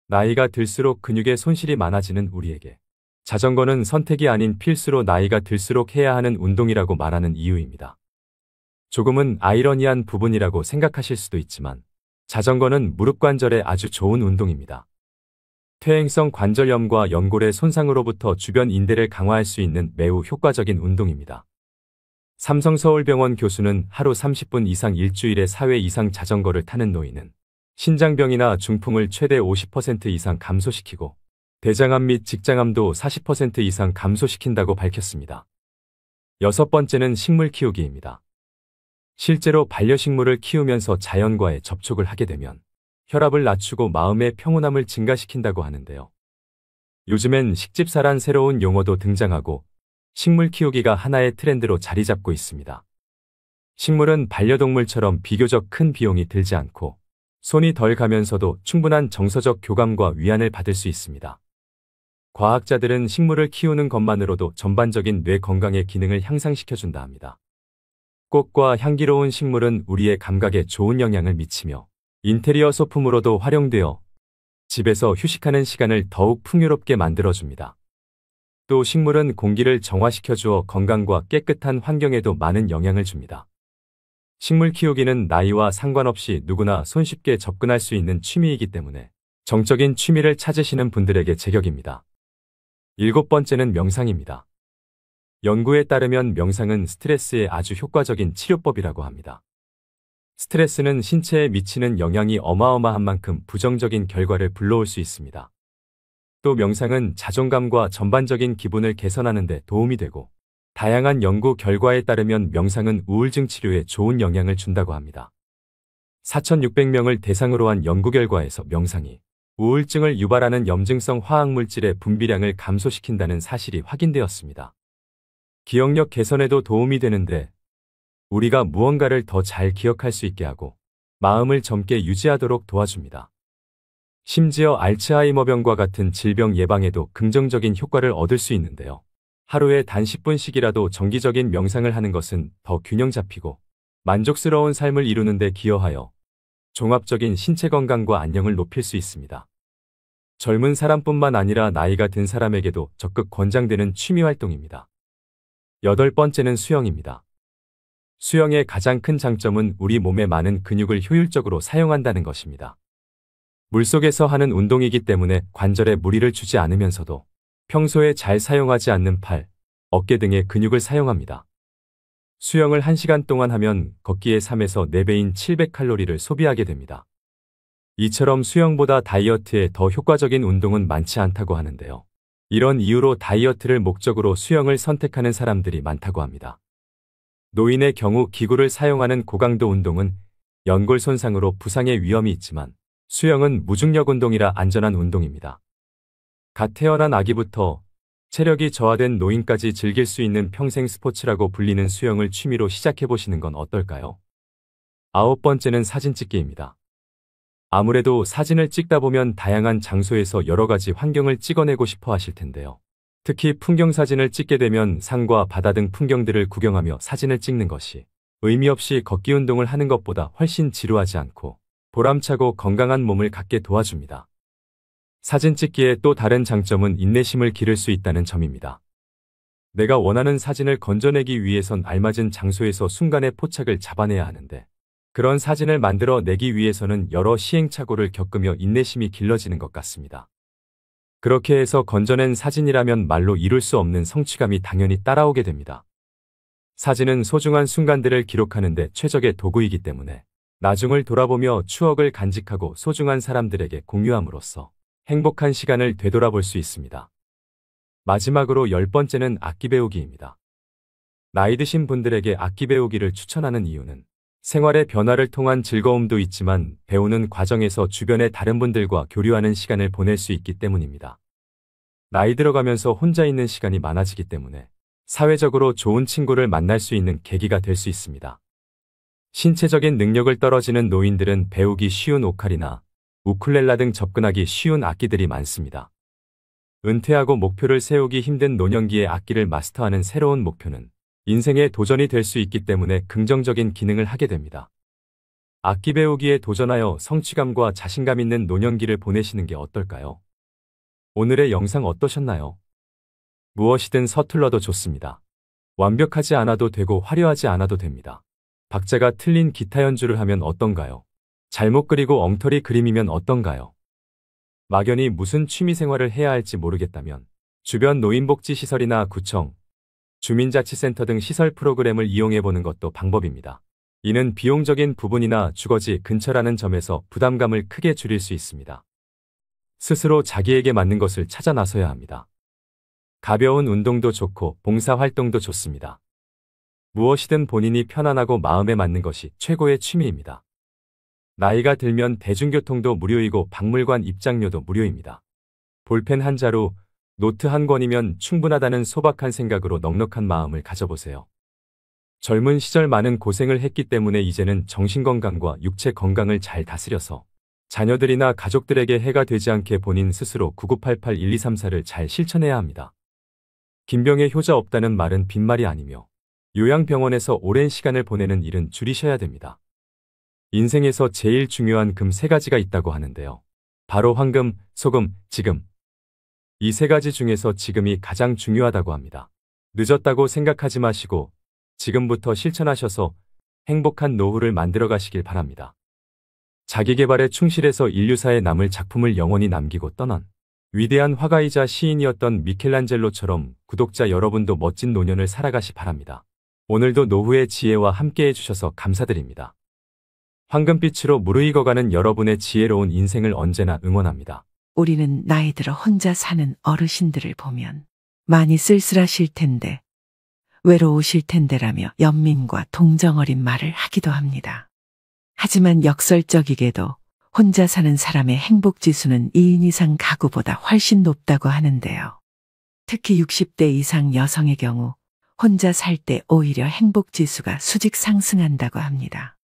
나이가 들수록 근육의 손실이 많아지는 우리에게 자전거는 선택이 아닌 필수로 나이가 들수록 해야 하는 운동이라고 말하는 이유입니다. 조금은 아이러니한 부분이라고 생각하실 수도 있지만 자전거는 무릎 관절에 아주 좋은 운동입니다. 퇴행성 관절염과 연골의 손상으로부터 주변 인대를 강화할 수 있는 매우 효과적인 운동입니다. 삼성서울병원 교수는 하루 30분 이상 일주일에 4회 이상 자전거를 타는 노인은 신장병이나 중풍을 최대 50% 이상 감소시키고 대장암 및 직장암도 40% 이상 감소시킨다고 밝혔습니다. 여섯 번째는 식물 키우기입니다. 실제로 반려식물을 키우면서 자연과의 접촉을 하게 되면 혈압을 낮추고 마음의 평온함을 증가시킨다고 하는데요. 요즘엔 식집사란 새로운 용어도 등장하고 식물 키우기가 하나의 트렌드로 자리 잡고 있습니다. 식물은 반려동물처럼 비교적 큰 비용이 들지 않고 손이 덜 가면서도 충분한 정서적 교감과 위안을 받을 수 있습니다. 과학자들은 식물을 키우는 것만으로도 전반적인 뇌 건강의 기능을 향상시켜준다 합니다. 꽃과 향기로운 식물은 우리의 감각에 좋은 영향을 미치며 인테리어 소품으로도 활용되어 집에서 휴식하는 시간을 더욱 풍요롭게 만들어줍니다. 또 식물은 공기를 정화시켜주어 건강과 깨끗한 환경에도 많은 영향을 줍니다. 식물 키우기는 나이와 상관없이 누구나 손쉽게 접근할 수 있는 취미이기 때문에 정적인 취미를 찾으시는 분들에게 제격입니다. 일곱 번째는 명상입니다. 연구에 따르면 명상은 스트레스에 아주 효과적인 치료법이라고 합니다. 스트레스는 신체에 미치는 영향이 어마어마한 만큼 부정적인 결과를 불러올 수 있습니다. 또 명상은 자존감과 전반적인 기분을 개선하는 데 도움이 되고 다양한 연구 결과에 따르면 명상은 우울증 치료에 좋은 영향을 준다고 합니다. 4,600명을 대상으로 한 연구 결과에서 명상이 우울증을 유발하는 염증성 화학물질의 분비량을 감소시킨다는 사실이 확인되었습니다. 기억력 개선에도 도움이 되는데 우리가 무언가를 더 잘 기억할 수 있게 하고 마음을 젊게 유지하도록 도와줍니다. 심지어 알츠하이머병과 같은 질병 예방에도 긍정적인 효과를 얻을 수 있는데요. 하루에 단 10분씩이라도 정기적인 명상을 하는 것은 더 균형 잡히고 만족스러운 삶을 이루는 데 기여하여 종합적인 신체 건강과 안녕을 높일 수 있습니다. 젊은 사람뿐만 아니라 나이가 든 사람에게도 적극 권장되는 취미 활동입니다. 8번째는 수영입니다. 수영의 가장 큰 장점은 우리 몸의 많은 근육을 효율적으로 사용한다는 것입니다. 물속에서 하는 운동이기 때문에 관절에 무리를 주지 않으면서도 평소에 잘 사용하지 않는 팔, 어깨 등의 근육을 사용합니다. 수영을 1시간 동안 하면 걷기의 3에서 4배인 700칼로리를 소비하게 됩니다. 이처럼 수영보다 다이어트에 더 효과적인 운동은 많지 않다고 하는데요. 이런 이유로 다이어트를 목적으로 수영을 선택하는 사람들이 많다고 합니다. 노인의 경우 기구를 사용하는 고강도 운동은 연골 손상으로 부상의 위험이 있지만 수영은 무중력 운동이라 안전한 운동입니다. 갓 태어난 아기부터 체력이 저하된 노인까지 즐길 수 있는 평생 스포츠라고 불리는 수영을 취미로 시작해보시는 건 어떨까요? 9번째는 사진 찍기입니다. 아무래도 사진을 찍다 보면 다양한 장소에서 여러 가지 환경을 찍어내고 싶어 하실 텐데요. 특히 풍경 사진을 찍게 되면 산과 바다 등 풍경들을 구경하며 사진을 찍는 것이 의미 없이 걷기 운동을 하는 것보다 훨씬 지루하지 않고 보람차고 건강한 몸을 갖게 도와줍니다. 사진 찍기의 또 다른 장점은 인내심을 기를 수 있다는 점입니다. 내가 원하는 사진을 건져내기 위해선 알맞은 장소에서 순간의 포착을 잡아내야 하는데 그런 사진을 만들어 내기 위해서는 여러 시행착오를 겪으며 인내심이 길러지는 것 같습니다. 그렇게 해서 건져낸 사진이라면 말로 이룰 수 없는 성취감이 당연히 따라오게 됩니다. 사진은 소중한 순간들을 기록하는 데 최적의 도구이기 때문에 나중을 돌아보며 추억을 간직하고 소중한 사람들에게 공유함으로써 행복한 시간을 되돌아볼 수 있습니다. 마지막으로 10번째는 악기 배우기입니다. 나이 드신 분들에게 악기 배우기를 추천하는 이유는 생활의 변화를 통한 즐거움도 있지만 배우는 과정에서 주변의 다른 분들과 교류하는 시간을 보낼 수 있기 때문입니다. 나이 들어가면서 혼자 있는 시간이 많아지기 때문에 사회적으로 좋은 친구를 만날 수 있는 계기가 될 수 있습니다. 신체적인 능력을 떨어지는 노인들은 배우기 쉬운 오카리나 우쿨렐라 등 접근하기 쉬운 악기들이 많습니다. 은퇴하고 목표를 세우기 힘든 노년기에 악기를 마스터하는 새로운 목표는 인생의 도전이 될 수 있기 때문에 긍정적인 기능을 하게 됩니다. 악기 배우기에 도전하여 성취감과 자신감 있는 노년기를 보내시는 게 어떨까요? 오늘의 영상 어떠셨나요? 무엇이든 서툴러도 좋습니다. 완벽하지 않아도 되고 화려하지 않아도 됩니다. 박자가 틀린 기타 연주를 하면 어떤가요? 잘못 그리고 엉터리 그림이면 어떤가요? 막연히 무슨 취미생활을 해야 할지 모르겠다면 주변 노인복지시설이나 구청, 주민자치센터 등 시설 프로그램을 이용해보는 것도 방법입니다. 이는 비용적인 부분이나 주거지 근처라는 점에서 부담감을 크게 줄일 수 있습니다. 스스로 자기에게 맞는 것을 찾아 나서야 합니다. 가벼운 운동도 좋고 봉사활동도 좋습니다. 무엇이든 본인이 편안하고 마음에 맞는 것이 최고의 취미입니다. 나이가 들면 대중교통도 무료이고 박물관 입장료도 무료입니다. 볼펜 한 자루, 노트 한 권이면 충분하다는 소박한 생각으로 넉넉한 마음을 가져보세요. 젊은 시절 많은 고생을 했기 때문에 이제는 정신건강과 육체 건강을 잘 다스려서 자녀들이나 가족들에게 해가 되지 않게 본인 스스로 9988-1234를 잘 실천해야 합니다. 김병에 효자 없다는 말은 빈말이 아니며 요양병원에서 오랜 시간을 보내는 일은 줄이셔야 됩니다. 인생에서 제일 중요한 금 3가지가 있다고 하는데요. 바로 황금, 소금, 지금. 이 3가지 중에서 지금이 가장 중요하다고 합니다. 늦었다고 생각하지 마시고 지금부터 실천하셔서 행복한 노후를 만들어 가시길 바랍니다. 자기계발에 충실해서 인류사에 남을 작품을 영원히 남기고 떠난 위대한 화가이자 시인이었던 미켈란젤로처럼 구독자 여러분도 멋진 노년을 살아가시 바랍니다. 오늘도 노후의 지혜와 함께해 주셔서 감사드립니다. 황금빛으로 무르익어가는 여러분의 지혜로운 인생을 언제나 응원합니다. 우리는 나이 들어 혼자 사는 어르신들을 보면 많이 쓸쓸하실 텐데, 외로우실 텐데라며 연민과 동정어린 말을 하기도 합니다. 하지만 역설적이게도 혼자 사는 사람의 행복 지수는 2인 이상 가구보다 훨씬 높다고 하는데요. 특히 60대 이상 여성의 경우 혼자 살 때 오히려 행복 지수가 수직 상승한다고 합니다.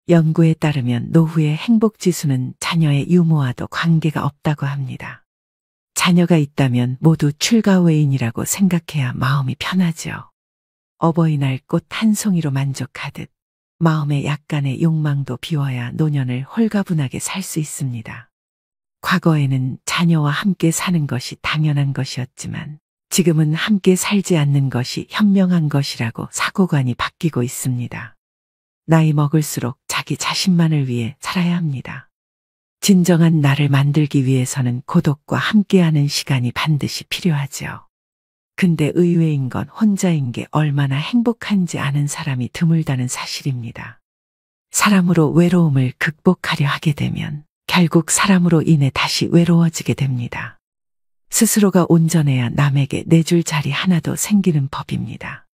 연구에 따르면 노후의 행복 지수는 자녀의 유무와도 관계가 없다고 합니다. 자녀가 있다면 모두 출가외인이라고 생각해야 마음이 편하죠. 어버이날 꽃 한 송이로 만족하듯 마음의 약간의 욕망도 비워야 노년을 홀가분하게 살 수 있습니다. 과거에는 자녀와 함께 사는 것이 당연한 것이었지만 지금은 함께 살지 않는 것이 현명한 것이라고 사고관이 바뀌고 있습니다. 나이 먹을수록 자기 자신만을 위해 살아야 합니다. 진정한 나를 만들기 위해서는 고독과 함께하는 시간이 반드시 필요하죠. 근데 의외인 건 혼자인 게 얼마나 행복한지 아는 사람이 드물다는 사실입니다. 사람으로 외로움을 극복하려 하게 되면 결국 사람으로 인해 다시 외로워지게 됩니다. 스스로가 온전해야 남에게 내줄 자리 하나도 생기는 법입니다.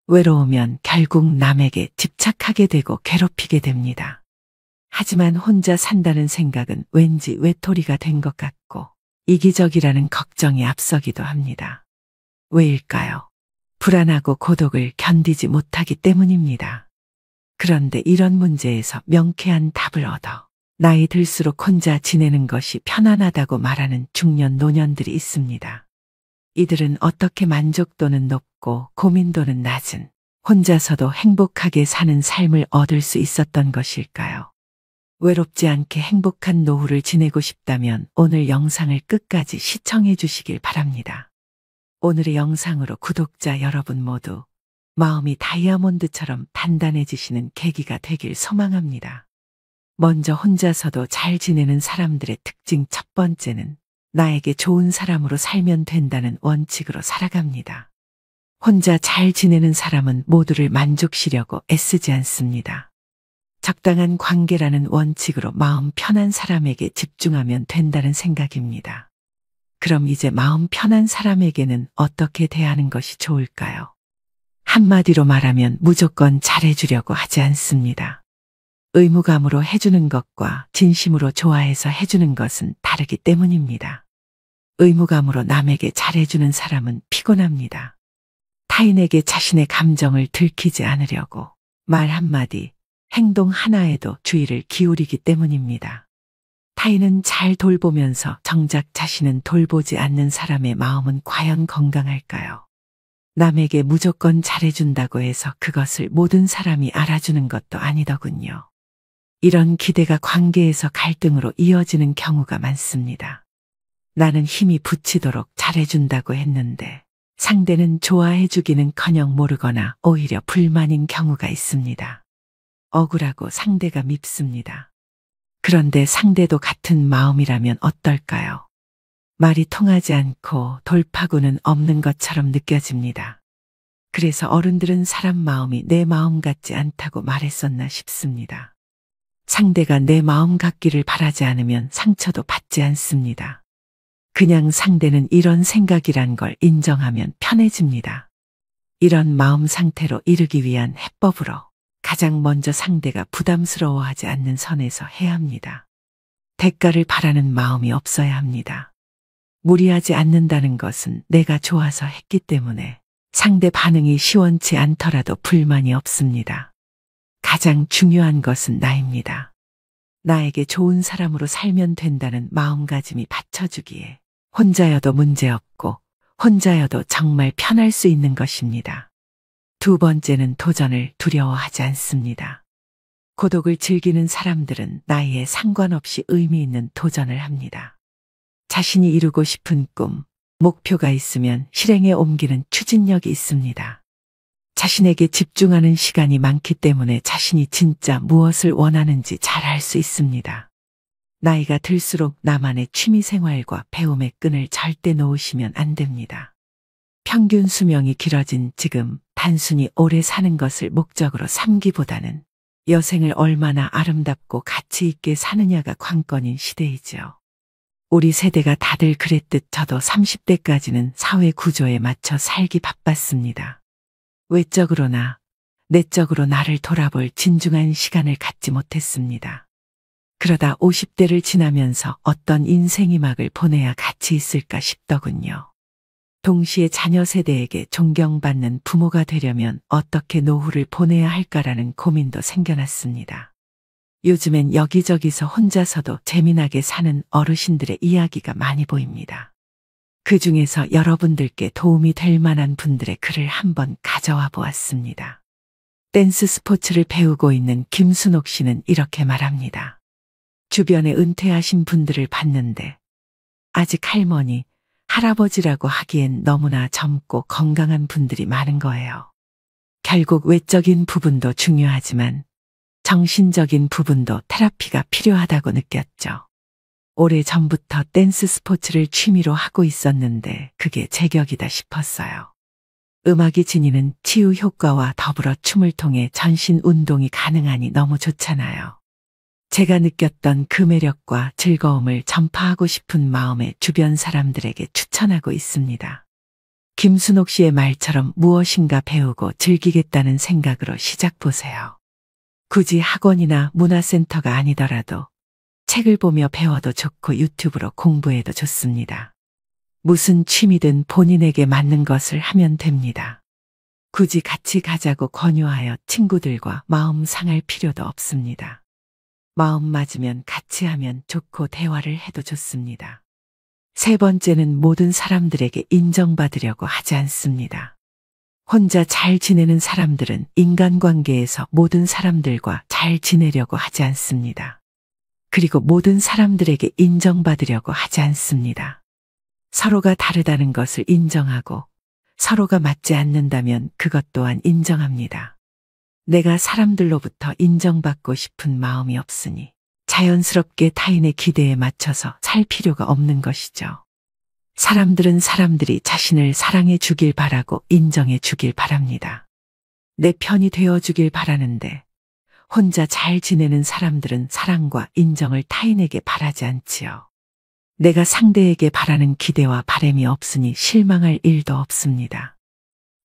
외로우면 결국 남에게 집착하게 되고 괴롭히게 됩니다. 하지만 혼자 산다는 생각은 왠지 외톨이가 된 것 같고 이기적이라는 걱정이 앞서기도 합니다. 왜일까요? 불안하고 고독을 견디지 못하기 때문입니다. 그런데 이런 문제에서 명쾌한 답을 얻어 나이 들수록 혼자 지내는 것이 편안하다고 말하는 중년 노년들이 있습니다. 이들은 어떻게 만족도는 높고 고민도는 낮은 혼자서도 행복하게 사는 삶을 얻을 수 있었던 것일까요? 외롭지 않게 행복한 노후를 지내고 싶다면 오늘 영상을 끝까지 시청해 주시길 바랍니다. 오늘의 영상으로 구독자 여러분 모두 마음이 다이아몬드처럼 단단해지시는 계기가 되길 소망합니다. 먼저 혼자서도 잘 지내는 사람들의 특징 첫 번째는 나에게 좋은 사람으로 살면 된다는 원칙으로 살아갑니다. 혼자 잘 지내는 사람은 모두를 만족시려고 애쓰지 않습니다. 적당한 관계라는 원칙으로 마음 편한 사람에게 집중하면 된다는 생각입니다. 그럼 이제 마음 편한 사람에게는 어떻게 대하는 것이 좋을까요? 한마디로 말하면 무조건 잘해주려고 하지 않습니다. 의무감으로 해주는 것과 진심으로 좋아해서 해주는 것은 다르기 때문입니다. 의무감으로 남에게 잘해주는 사람은 피곤합니다. 타인에게 자신의 감정을 들키지 않으려고 말 한마디, 행동 하나에도 주의를 기울이기 때문입니다. 타인은 잘 돌보면서 정작 자신은 돌보지 않는 사람의 마음은 과연 건강할까요? 남에게 무조건 잘해준다고 해서 그것을 모든 사람이 알아주는 것도 아니더군요. 이런 기대가 관계에서 갈등으로 이어지는 경우가 많습니다. 나는 힘이 붙이도록 잘해준다고 했는데 상대는 좋아해주기는커녕 모르거나 오히려 불만인 경우가 있습니다. 억울하고 상대가 밉습니다. 그런데 상대도 같은 마음이라면 어떨까요? 말이 통하지 않고 돌파구는 없는 것처럼 느껴집니다. 그래서 어른들은 사람 마음이 내 마음 같지 않다고 말했었나 싶습니다. 상대가 내 마음 같기를 바라지 않으면 상처도 받지 않습니다. 그냥 상대는 이런 생각이란 걸 인정하면 편해집니다. 이런 마음 상태로 이르기 위한 해법으로 가장 먼저 상대가 부담스러워하지 않는 선에서 해야 합니다. 대가를 바라는 마음이 없어야 합니다. 무리하지 않는다는 것은 내가 좋아서 했기 때문에 상대 반응이 시원치 않더라도 불만이 없습니다. 가장 중요한 것은 나입니다. 나에게 좋은 사람으로 살면 된다는 마음가짐이 받쳐주기에 혼자여도 문제없고 혼자여도 정말 편할 수 있는 것입니다. 두 번째는 도전을 두려워하지 않습니다. 고독을 즐기는 사람들은 나이에 상관없이 의미 있는 도전을 합니다. 자신이 이루고 싶은 꿈, 목표가 있으면 실행에 옮기는 추진력이 있습니다. 자신에게 집중하는 시간이 많기 때문에 자신이 진짜 무엇을 원하는지 잘 알 수 있습니다. 나이가 들수록 나만의 취미생활과 배움의 끈을 절대 놓으시면 안 됩니다. 평균 수명이 길어진 지금 단순히 오래 사는 것을 목적으로 삼기보다는 여생을 얼마나 아름답고 가치 있게 사느냐가 관건인 시대이죠. 우리 세대가 다들 그랬듯 저도 30대까지는 사회 구조에 맞춰 살기 바빴습니다. 외적으로나 내적으로 나를 돌아볼 진중한 시간을 갖지 못했습니다. 그러다 50대를 지나면서 어떤 인생이 막을 보내야 가치 있을까 싶더군요. 동시에 자녀 세대에게 존경받는 부모가 되려면 어떻게 노후를 보내야 할까라는 고민도 생겨났습니다. 요즘엔 여기저기서 혼자서도 재미나게 사는 어르신들의 이야기가 많이 보입니다. 그 중에서 여러분들께 도움이 될 만한 분들의 글을 한번 가져와 보았습니다. 댄스 스포츠를 배우고 있는 김순옥 씨는 이렇게 말합니다. 주변에 은퇴하신 분들을 봤는데 아직 할머니, 할아버지라고 하기엔 너무나 젊고 건강한 분들이 많은 거예요. 결국 외적인 부분도 중요하지만 정신적인 부분도 테라피가 필요하다고 느꼈죠. 오래전부터 댄스 스포츠를 취미로 하고 있었는데 그게 제격이다 싶었어요. 음악이 지니는 치유 효과와 더불어 춤을 통해 전신 운동이 가능하니 너무 좋잖아요. 제가 느꼈던 그 매력과 즐거움을 전파하고 싶은 마음에 주변 사람들에게 추천하고 있습니다. 김순옥 씨의 말처럼 무엇인가 배우고 즐기겠다는 생각으로 시작보세요. 굳이 학원이나 문화센터가 아니더라도 책을 보며 배워도 좋고 유튜브로 공부해도 좋습니다. 무슨 취미든 본인에게 맞는 것을 하면 됩니다. 굳이 같이 가자고 권유하여 친구들과 마음 상할 필요도 없습니다. 마음 맞으면 같이 하면 좋고 대화를 해도 좋습니다. 세 번째는 모든 사람들에게 인정받으려고 하지 않습니다. 혼자 잘 지내는 사람들은 인간관계에서 모든 사람들과 잘 지내려고 하지 않습니다. 그리고 모든 사람들에게 인정받으려고 하지 않습니다. 서로가 다르다는 것을 인정하고 서로가 맞지 않는다면 그것 또한 인정합니다. 내가 사람들로부터 인정받고 싶은 마음이 없으니 자연스럽게 타인의 기대에 맞춰서 살 필요가 없는 것이죠. 사람들은 사람들이 자신을 사랑해 주길 바라고 인정해 주길 바랍니다. 내 편이 되어 주길 바라는데 혼자 잘 지내는 사람들은 사랑과 인정을 타인에게 바라지 않지요. 내가 상대에게 바라는 기대와 바람이 없으니 실망할 일도 없습니다.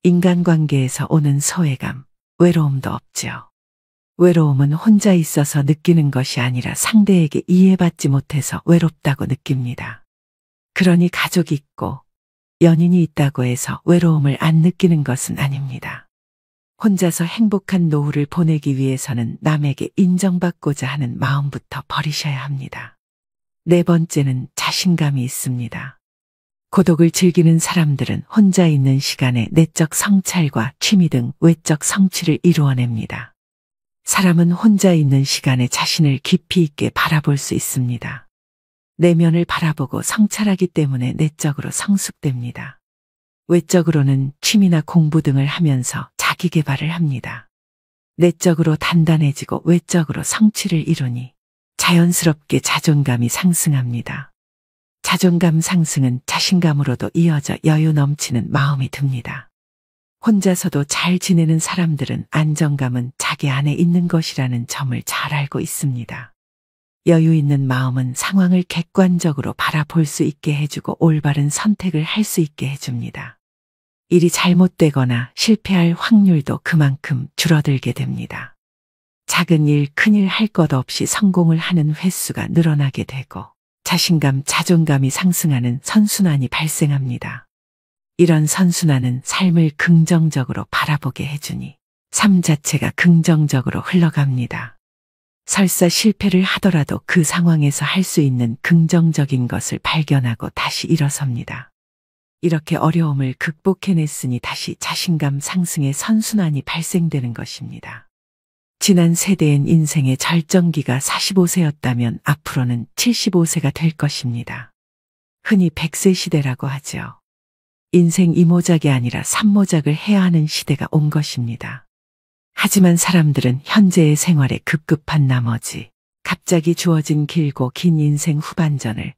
인간관계에서 오는 소외감, 외로움도 없지요. 외로움은 혼자 있어서 느끼는 것이 아니라 상대에게 이해받지 못해서 외롭다고 느낍니다. 그러니 가족이 있고 연인이 있다고 해서 외로움을 안 느끼는 것은 아닙니다. 혼자서 행복한 노후를 보내기 위해서는 남에게 인정받고자 하는 마음부터 버리셔야 합니다. 네 번째는 자신감이 있습니다. 고독을 즐기는 사람들은 혼자 있는 시간에 내적 성찰과 취미 등 외적 성취를 이루어냅니다. 사람은 혼자 있는 시간에 자신을 깊이 있게 바라볼 수 있습니다. 내면을 바라보고 성찰하기 때문에 내적으로 성숙됩니다. 외적으로는 취미나 공부 등을 하면서 자기 개발을 합니다. 내적으로 단단해지고 외적으로 성취를 이루니 자연스럽게 자존감이 상승합니다. 자존감 상승은 자신감으로도 이어져 여유 넘치는 마음이 듭니다. 혼자서도 잘 지내는 사람들은 안정감은 자기 안에 있는 것이라는 점을 잘 알고 있습니다. 여유 있는 마음은 상황을 객관적으로 바라볼 수 있게 해주고 올바른 선택을 할 수 있게 해줍니다. 일이 잘못되거나 실패할 확률도 그만큼 줄어들게 됩니다. 작은 일, 큰일 할 것 없이 성공을 하는 횟수가 늘어나게 되고 자신감, 자존감이 상승하는 선순환이 발생합니다. 이런 선순환은 삶을 긍정적으로 바라보게 해주니 삶 자체가 긍정적으로 흘러갑니다. 설사 실패를 하더라도 그 상황에서 할 수 있는 긍정적인 것을 발견하고 다시 일어섭니다. 이렇게 어려움을 극복해냈으니 다시 자신감 상승의 선순환이 발생되는 것입니다. 지난 세대엔 인생의 절정기가 45세였다면 앞으로는 75세가 될 것입니다. 흔히 100세 시대라고 하죠. 인생 이모작이 아니라 삼모작을 해야 하는 시대가 온 것입니다. 하지만 사람들은 현재의 생활에 급급한 나머지 갑자기 주어진 길고 긴 인생 후반전을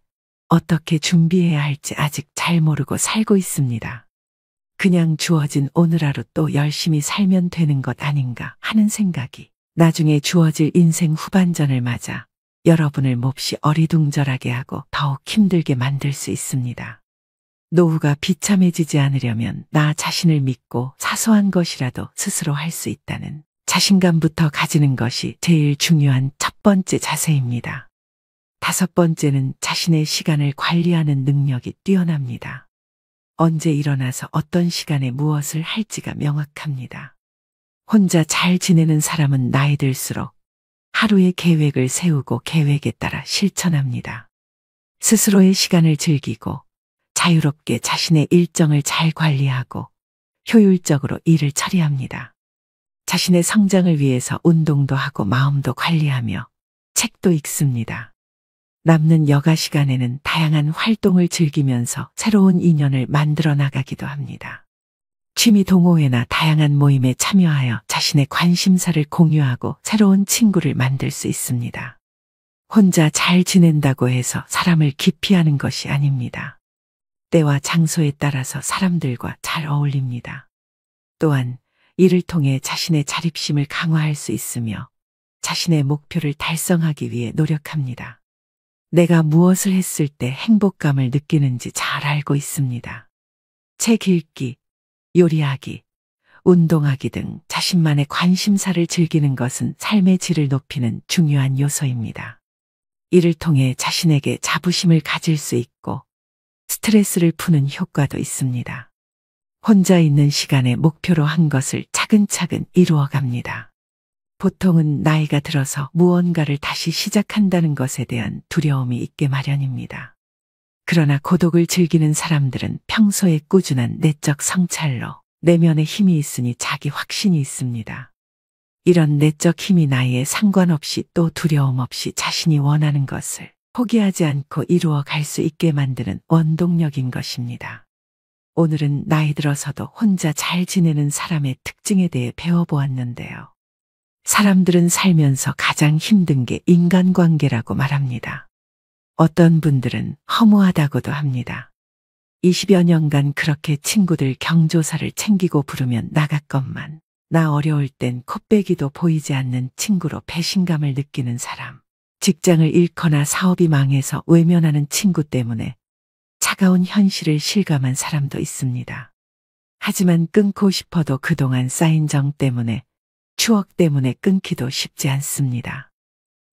어떻게 준비해야 할지 아직 잘 모르고 살고 있습니다. 그냥 주어진 오늘 하루 또 열심히 살면 되는 것 아닌가 하는 생각이 나중에 주어질 인생 후반전을 맞아 여러분을 몹시 어리둥절하게 하고 더욱 힘들게 만들 수 있습니다. 노후가 비참해지지 않으려면 나 자신을 믿고 사소한 것이라도 스스로 할 수 있다는 자신감부터 가지는 것이 제일 중요한 첫 번째 자세입니다. 5번째는 자신의 시간을 관리하는 능력이 뛰어납니다. 언제 일어나서 어떤 시간에 무엇을 할지가 명확합니다. 혼자 잘 지내는 사람은 나이 들수록 하루의 계획을 세우고 계획에 따라 실천합니다. 스스로의 시간을 즐기고 자유롭게 자신의 일정을 잘 관리하고 효율적으로 일을 처리합니다. 자신의 성장을 위해서 운동도 하고 마음도 관리하며 책도 읽습니다. 남는 여가 시간에는 다양한 활동을 즐기면서 새로운 인연을 만들어 나가기도 합니다. 취미 동호회나 다양한 모임에 참여하여 자신의 관심사를 공유하고 새로운 친구를 만들 수 있습니다. 혼자 잘 지낸다고 해서 사람을 기피하는 것이 아닙니다. 때와 장소에 따라서 사람들과 잘 어울립니다. 또한 이를 통해 자신의 자립심을 강화할 수 있으며 자신의 목표를 달성하기 위해 노력합니다. 내가 무엇을 했을 때 행복감을 느끼는지 잘 알고 있습니다. 책 읽기, 요리하기, 운동하기 등 자신만의 관심사를 즐기는 것은 삶의 질을 높이는 중요한 요소입니다. 이를 통해 자신에게 자부심을 가질 수 있고 스트레스를 푸는 효과도 있습니다. 혼자 있는 시간에 목표로 한 것을 차근차근 이루어 갑니다. 보통은 나이가 들어서 무언가를 다시 시작한다는 것에 대한 두려움이 있게 마련입니다. 그러나 고독을 즐기는 사람들은 평소에 꾸준한 내적 성찰로 내면에 힘이 있으니 자기 확신이 있습니다. 이런 내적 힘이 나이에 상관없이 또 두려움 없이 자신이 원하는 것을 포기하지 않고 이루어 갈 수 있게 만드는 원동력인 것입니다. 오늘은 나이 들어서도 혼자 잘 지내는 사람의 특징에 대해 배워보았는데요. 사람들은 살면서 가장 힘든 게 인간관계라고 말합니다. 어떤 분들은 허무하다고도 합니다. 20여 년간 그렇게 친구들 경조사를 챙기고 부르면 나갔건만 나 어려울 땐 코빼기도 보이지 않는 친구로 배신감을 느끼는 사람, 직장을 잃거나 사업이 망해서 외면하는 친구 때문에 차가운 현실을 실감한 사람도 있습니다. 하지만 끊고 싶어도 그동안 쌓인 정 때문에 추억 때문에 끊기도 쉽지 않습니다.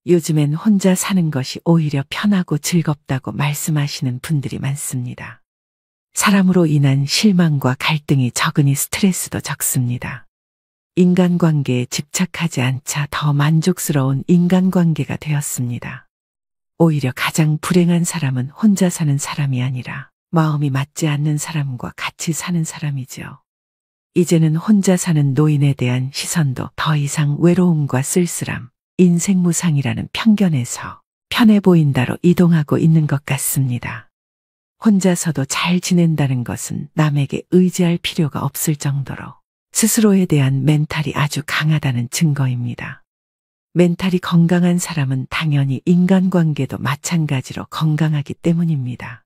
요즘엔 혼자 사는 것이 오히려 편하고 즐겁다고 말씀하시는 분들이 많습니다. 사람으로 인한 실망과 갈등이 적으니 스트레스도 적습니다. 인간관계에 집착하지 않자 더 만족스러운 인간관계가 되었습니다. 오히려 가장 불행한 사람은 혼자 사는 사람이 아니라 마음이 맞지 않는 사람과 같이 사는 사람이죠. 이제는 혼자 사는 노인에 대한 시선도 더 이상 외로움과 쓸쓸함, 인생무상이라는 편견에서 편해 보인다로 이동하고 있는 것 같습니다. 혼자서도 잘 지낸다는 것은 남에게 의지할 필요가 없을 정도로 스스로에 대한 멘탈이 아주 강하다는 증거입니다. 멘탈이 건강한 사람은 당연히 인간관계도 마찬가지로 건강하기 때문입니다.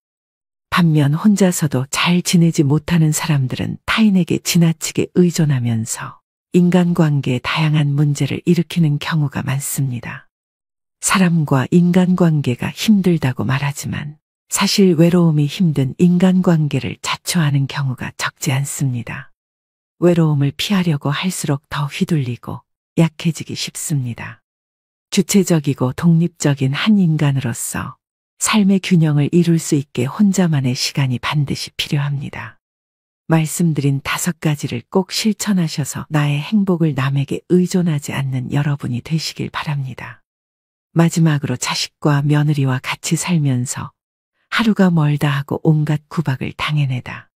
반면 혼자서도 잘 지내지 못하는 사람들은 타인에게 지나치게 의존하면서 인간관계에 다양한 문제를 일으키는 경우가 많습니다. 사람과 인간관계가 힘들다고 말하지만 사실 외로움이 힘든 인간관계를 자초하는 경우가 적지 않습니다. 외로움을 피하려고 할수록 더 휘둘리고 약해지기 쉽습니다. 주체적이고 독립적인 한 인간으로서 삶의 균형을 이룰 수 있게 혼자만의 시간이 반드시 필요합니다. 말씀드린 5가지를 꼭 실천하셔서 나의 행복을 남에게 의존하지 않는 여러분이 되시길 바랍니다. 마지막으로 자식과 며느리와 같이 살면서 하루가 멀다 하고 온갖 구박을 당해내다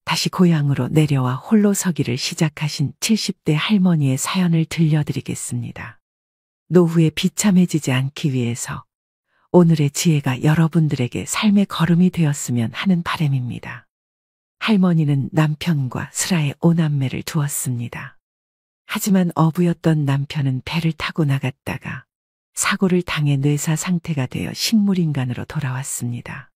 다시 고향으로 내려와 홀로 서기를 시작하신 70대 할머니의 사연을 들려드리겠습니다. 노후에 비참해지지 않기 위해서 오늘의 지혜가 여러분들에게 삶의 걸음이 되었으면 하는 바람입니다. 할머니는 남편과 슬하에 5남매를 두었습니다. 하지만 어부였던 남편은 배를 타고 나갔다가 사고를 당해 뇌사 상태가 되어 식물인간으로 돌아왔습니다.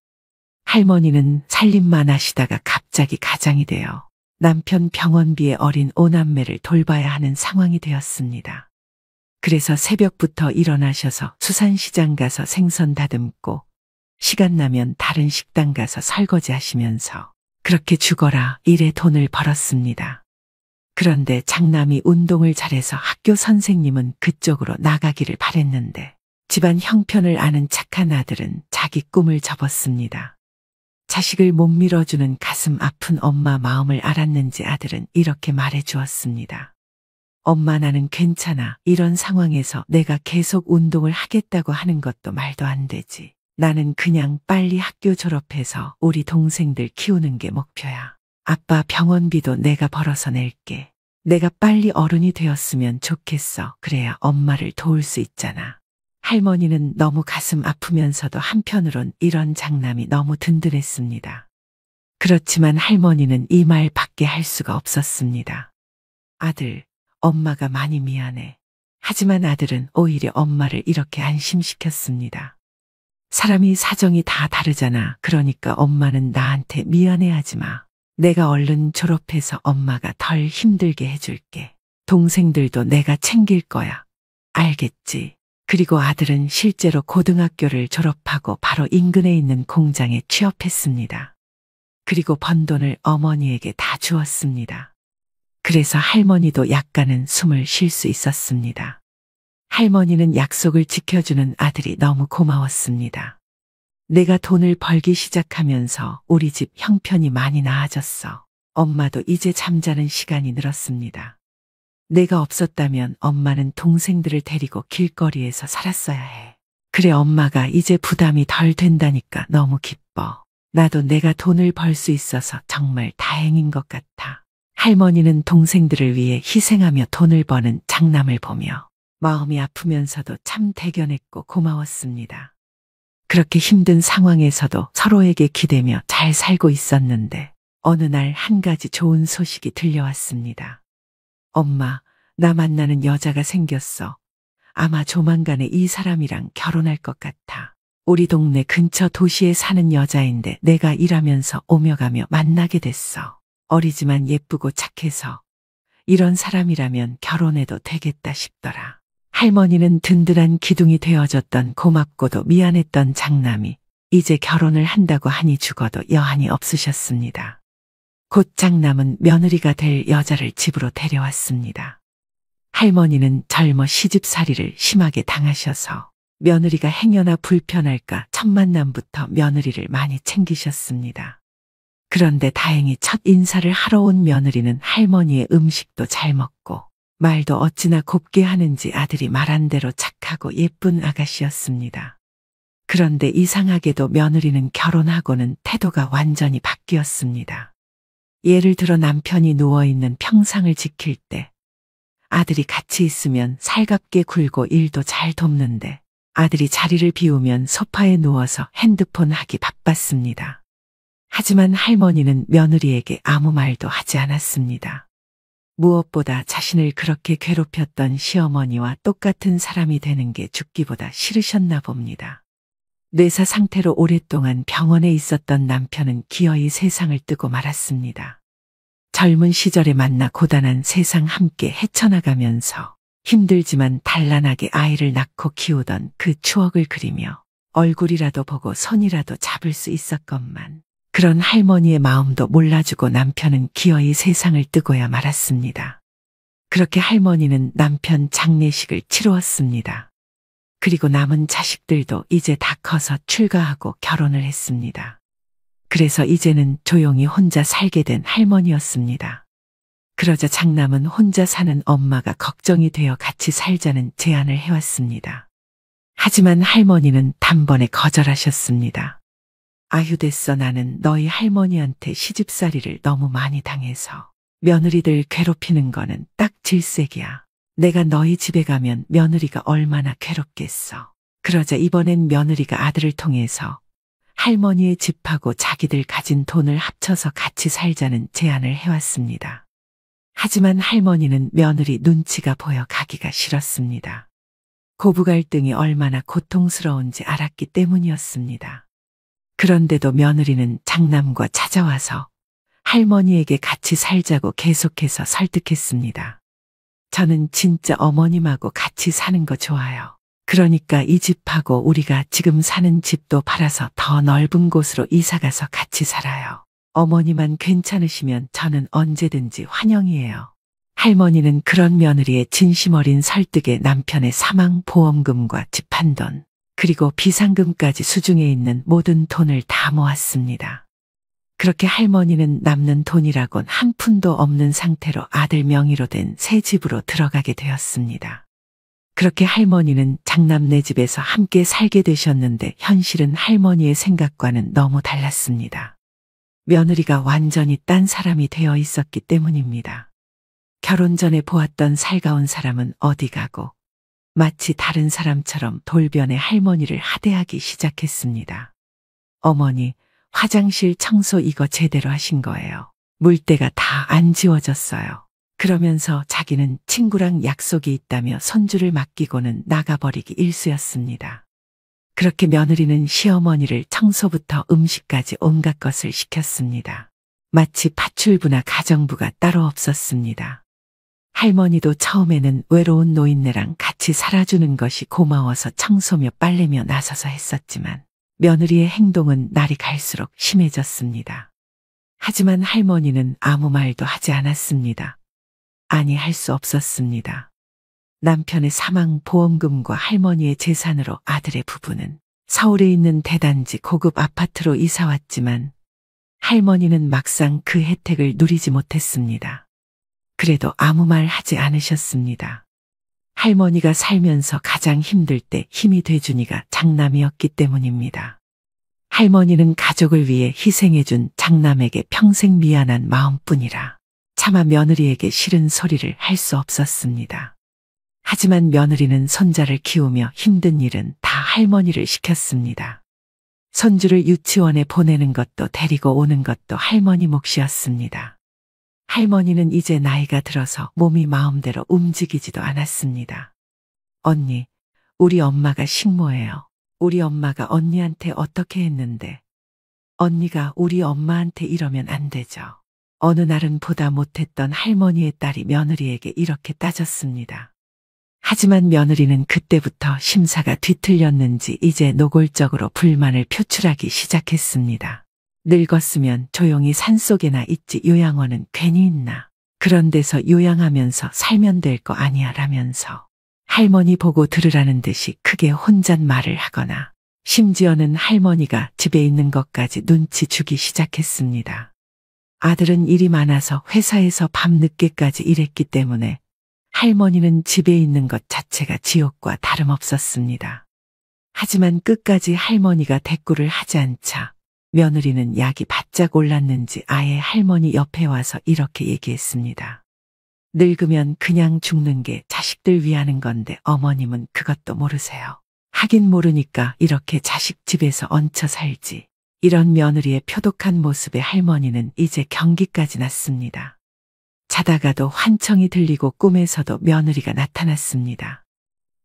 할머니는 살림만 하시다가 갑자기 가장이 되어 남편 병원비에 어린 5남매를 돌봐야 하는 상황이 되었습니다. 그래서 새벽부터 일어나셔서 수산시장 가서 생선 다듬고 시간 나면 다른 식당 가서 설거지 하시면서 그렇게 죽어라 일에 돈을 벌었습니다. 그런데 장남이 운동을 잘해서 학교 선생님은 그쪽으로 나가기를 바랬는데 집안 형편을 아는 착한 아들은 자기 꿈을 접었습니다. 자식을 못 밀어주는 가슴 아픈 엄마 마음을 알았는지 아들은 이렇게 말해 주었습니다. 엄마, 나는 괜찮아. 이런 상황에서 내가 계속 운동을 하겠다고 하는 것도 말도 안 되지. 나는 그냥 빨리 학교 졸업해서 우리 동생들 키우는 게 목표야. 아빠 병원비도 내가 벌어서 낼게. 내가 빨리 어른이 되었으면 좋겠어. 그래야 엄마를 도울 수 있잖아. 할머니는 너무 가슴 아프면서도 한편으론 이런 장남이 너무 든든했습니다. 그렇지만 할머니는 이 말밖에 할 수가 없었습니다. 아들, 엄마가 많이 미안해. 하지만 아들은 오히려 엄마를 이렇게 안심시켰습니다. 사람이 사정이 다 다르잖아. 그러니까 엄마는 나한테 미안해하지 마. 내가 얼른 졸업해서 엄마가 덜 힘들게 해줄게. 동생들도 내가 챙길 거야. 알겠지? 그리고 아들은 실제로 고등학교를 졸업하고 바로 인근에 있는 공장에 취업했습니다. 그리고 번 돈을 어머니에게 다 주었습니다. 그래서 할머니도 약간은 숨을 쉴 수 있었습니다. 할머니는 약속을 지켜주는 아들이 너무 고마웠습니다. 내가 돈을 벌기 시작하면서 우리 집 형편이 많이 나아졌어. 엄마도 이제 잠자는 시간이 늘었습니다. 내가 없었다면 엄마는 동생들을 데리고 길거리에서 살았어야 해. 그래, 엄마가 이제 부담이 덜 된다니까 너무 기뻐. 나도 내가 돈을 벌 수 있어서 정말 다행인 것 같아. 할머니는 동생들을 위해 희생하며 돈을 버는 장남을 보며 마음이 아프면서도 참 대견했고 고마웠습니다. 그렇게 힘든 상황에서도 서로에게 기대며 잘 살고 있었는데 어느 날 한 가지 좋은 소식이 들려왔습니다. 엄마, 나 만나는 여자가 생겼어. 아마 조만간에 이 사람이랑 결혼할 것 같아. 우리 동네 근처 도시에 사는 여자인데 내가 일하면서 오며 가며 만나게 됐어. 어리지만 예쁘고 착해서 이런 사람이라면 결혼해도 되겠다 싶더라. 할머니는 든든한 기둥이 되어줬던 고맙고도 미안했던 장남이 이제 결혼을 한다고 하니 죽어도 여한이 없으셨습니다. 곧 장남은 며느리가 될 여자를 집으로 데려왔습니다. 할머니는 젊어 시집살이를 심하게 당하셔서 며느리가 행여나 불편할까 첫 만남부터 며느리를 많이 챙기셨습니다. 그런데 다행히 첫 인사를 하러 온 며느리는 할머니의 음식도 잘 먹고 말도 어찌나 곱게 하는지 아들이 말한 대로 착하고 예쁜 아가씨였습니다. 그런데 이상하게도 며느리는 결혼하고는 태도가 완전히 바뀌었습니다. 예를 들어 남편이 누워있는 평상을 지킬 때 아들이 같이 있으면 살갑게 굴고 일도 잘 돕는데 아들이 자리를 비우면 소파에 누워서 핸드폰 하기 바빴습니다. 하지만 할머니는 며느리에게 아무 말도 하지 않았습니다. 무엇보다 자신을 그렇게 괴롭혔던 시어머니와 똑같은 사람이 되는 게 죽기보다 싫으셨나 봅니다. 뇌사 상태로 오랫동안 병원에 있었던 남편은 기어이 세상을 뜨고 말았습니다. 젊은 시절에 만나 고단한 세상 함께 헤쳐나가면서 힘들지만 단란하게 아이를 낳고 키우던 그 추억을 그리며 얼굴이라도 보고 손이라도 잡을 수 있었건만 그런 할머니의 마음도 몰라주고 남편은 기어이 세상을 뜨고야 말았습니다. 그렇게 할머니는 남편 장례식을 치루었습니다. 그리고 남은 자식들도 이제 다 커서 출가하고 결혼을 했습니다. 그래서 이제는 조용히 혼자 살게 된 할머니였습니다. 그러자 장남은 혼자 사는 엄마가 걱정이 되어 같이 살자는 제안을 해왔습니다. 하지만 할머니는 단번에 거절하셨습니다. 아휴, 됐어. 나는 너희 할머니한테 시집살이를 너무 많이 당해서 며느리들 괴롭히는 거는 딱 질색이야. 내가 너희 집에 가면 며느리가 얼마나 괴롭겠어. 그러자 이번엔 며느리가 아들을 통해서 할머니의 집하고 자기들 가진 돈을 합쳐서 같이 살자는 제안을 해왔습니다. 하지만 할머니는 며느리 눈치가 보여 가기가 싫었습니다. 고부 갈등이 얼마나 고통스러운지 알았기 때문이었습니다. 그런데도 며느리는 장남과 찾아와서 할머니에게 같이 살자고 계속해서 설득했습니다. 저는 진짜 어머님하고 같이 사는 거 좋아요. 그러니까 이 집하고 우리가 지금 사는 집도 팔아서 더 넓은 곳으로 이사가서 같이 살아요. 어머니만 괜찮으시면 저는 언제든지 환영이에요. 할머니는 그런 며느리의 진심 어린 설득에 남편의 사망 보험금과 집 한 돈, 그리고 비상금까지 수중에 있는 모든 돈을 다 모았습니다. 그렇게 할머니는 남는 돈이라곤 한 푼도 없는 상태로 아들 명의로 된 새 집으로 들어가게 되었습니다. 그렇게 할머니는 장남네 집에서 함께 살게 되셨는데 현실은 할머니의 생각과는 너무 달랐습니다. 며느리가 완전히 딴 사람이 되어 있었기 때문입니다. 결혼 전에 보았던 살가운 사람은 어디 가고 마치 다른 사람처럼 돌변해 할머니를 하대하기 시작했습니다. 어머니, 화장실 청소 이거 제대로 하신 거예요. 물때가 다 안 지워졌어요. 그러면서 자기는 친구랑 약속이 있다며 손주를 맡기고는 나가버리기 일쑤였습니다. 그렇게 며느리는 시어머니를 청소부터 음식까지 온갖 것을 시켰습니다. 마치 파출부나 가정부가 따로 없었습니다. 할머니도 처음에는 외로운 노인네랑 같이 살아주는 것이 고마워서 청소며 빨래며 나서서 했었지만 며느리의 행동은 날이 갈수록 심해졌습니다. 하지만 할머니는 아무 말도 하지 않았습니다. 아니, 할 수 없었습니다. 남편의 사망 보험금과 할머니의 재산으로 아들의 부부는 서울에 있는 대단지 고급 아파트로 이사 왔지만 할머니는 막상 그 혜택을 누리지 못했습니다. 그래도 아무 말 하지 않으셨습니다. 할머니가 살면서 가장 힘들 때 힘이 돼주니가 장남이었기 때문입니다. 할머니는 가족을 위해 희생해준 장남에게 평생 미안한 마음뿐이라 차마 며느리에게 싫은 소리를 할 수 없었습니다. 하지만 며느리는 손자를 키우며 힘든 일은 다 할머니를 시켰습니다. 손주를 유치원에 보내는 것도 데리고 오는 것도 할머니 몫이었습니다. 할머니는 이제 나이가 들어서 몸이 마음대로 움직이지도 않았습니다. 언니, 우리 엄마가 식모예요. 우리 엄마가 언니한테 어떻게 했는데 언니가 우리 엄마한테 이러면 안 되죠. 어느 날은 보다 못했던 할머니의 딸이 며느리에게 이렇게 따졌습니다. 하지만 며느리는 그때부터 심사가 뒤틀렸는지 이제 노골적으로 불만을 표출하기 시작했습니다. 늙었으면 조용히 산속에나 있지 요양원은 괜히 있나. 그런 데서 요양하면서 살면 될 거 아니야 라면서 할머니 보고 들으라는 듯이 크게 혼잣말을 하거나 심지어는 할머니가 집에 있는 것까지 눈치 주기 시작했습니다. 아들은 일이 많아서 회사에서 밤늦게까지 일했기 때문에 할머니는 집에 있는 것 자체가 지옥과 다름없었습니다. 하지만 끝까지 할머니가 대꾸를 하지 않자 며느리는 약이 바짝 올랐는지 아예 할머니 옆에 와서 이렇게 얘기했습니다. 늙으면 그냥 죽는 게 자식들 위하는 건데 어머님은 그것도 모르세요. 하긴 모르니까 이렇게 자식 집에서 얹혀 살지. 이런 며느리의 표독한 모습에 할머니는 이제 경기까지 났습니다. 자다가도 환청이 들리고 꿈에서도 며느리가 나타났습니다.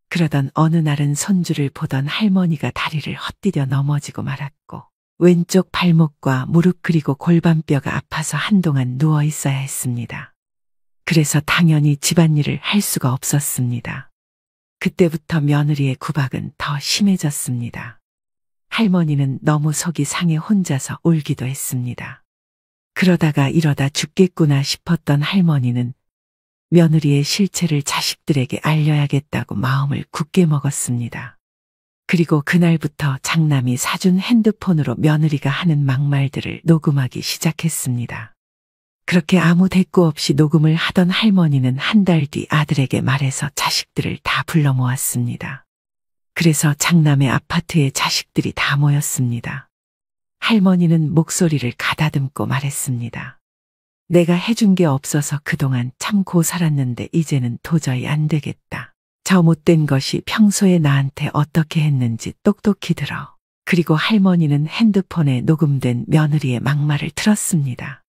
그러던 어느 날은 손주를 보던 할머니가 다리를 헛디뎌 넘어지고 말았고 왼쪽 발목과 무릎 그리고 골반뼈가 아파서 한동안 누워 있어야 했습니다. 그래서 당연히 집안일을 할 수가 없었습니다. 그때부터 며느리의 구박은 더 심해졌습니다. 할머니는 너무 속이 상해 혼자서 울기도 했습니다. 그러다가 이러다 죽겠구나 싶었던 할머니는 며느리의 실체를 자식들에게 알려야겠다고 마음을 굳게 먹었습니다. 그리고 그날부터 장남이 사준 핸드폰으로 며느리가 하는 막말들을 녹음하기 시작했습니다. 그렇게 아무 대꾸 없이 녹음을 하던 할머니는 한 달 뒤 아들에게 말해서 자식들을 다 불러 모았습니다. 그래서 장남의 아파트에 자식들이 다 모였습니다. 할머니는 목소리를 가다듬고 말했습니다. 내가 해준 게 없어서 그동안 참고 살았는데 이제는 도저히 안 되겠다. 저 못된 것이 평소에 나한테 어떻게 했는지 똑똑히 들어. 그리고 할머니는 핸드폰에 녹음된 며느리의 막말을 틀었습니다.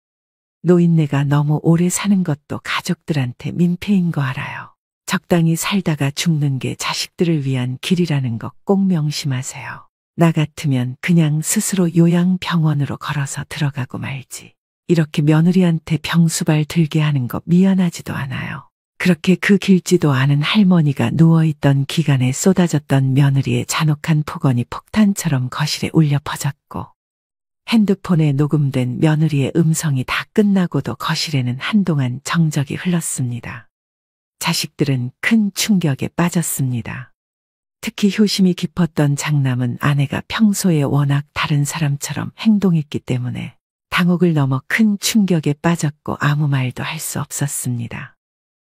노인네가 너무 오래 사는 것도 가족들한테 민폐인 거 알아요. 적당히 살다가 죽는 게 자식들을 위한 길이라는 거 꼭 명심하세요. 나 같으면 그냥 스스로 요양병원으로 걸어서 들어가고 말지. 이렇게 며느리한테 병수발 들게 하는 거 미안하지도 않아요. 그렇게 그 길지도 않은 할머니가 누워있던 기간에 쏟아졌던 며느리의 잔혹한 폭언이 폭탄처럼 거실에 울려 퍼졌고 핸드폰에 녹음된 며느리의 음성이 다 끝나고도 거실에는 한동안 정적이 흘렀습니다. 자식들은 큰 충격에 빠졌습니다. 특히 효심이 깊었던 장남은 아내가 평소에 워낙 다른 사람처럼 행동했기 때문에 당혹을 넘어 큰 충격에 빠졌고 아무 말도 할 수 없었습니다.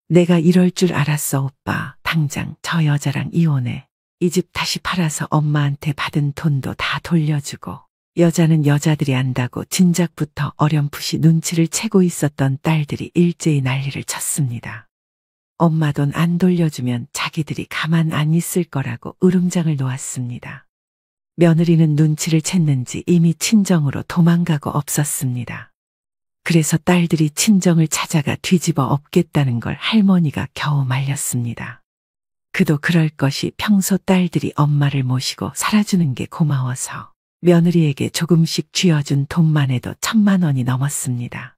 내가 이럴 줄 알았어, 오빠. 당장 저 여자랑 이혼해. 이 집 다시 팔아서 엄마한테 받은 돈도 다 돌려주고. 여자는 여자들이 안다고 진작부터 어렴풋이 눈치를 채고 있었던 딸들이 일제히 난리를 쳤습니다. 엄마 돈 안 돌려주면 자기들이 가만 안 있을 거라고 으름장을 놓았습니다. 며느리는 눈치를 챘는지 이미 친정으로 도망가고 없었습니다. 그래서 딸들이 친정을 찾아가 뒤집어 엎겠다는 걸 할머니가 겨우 말렸습니다. 그도 그럴 것이 평소 딸들이 엄마를 모시고 살아주는 게 고마워서 며느리에게 조금씩 쥐어준 돈만 해도 1,000만 원이 넘었습니다.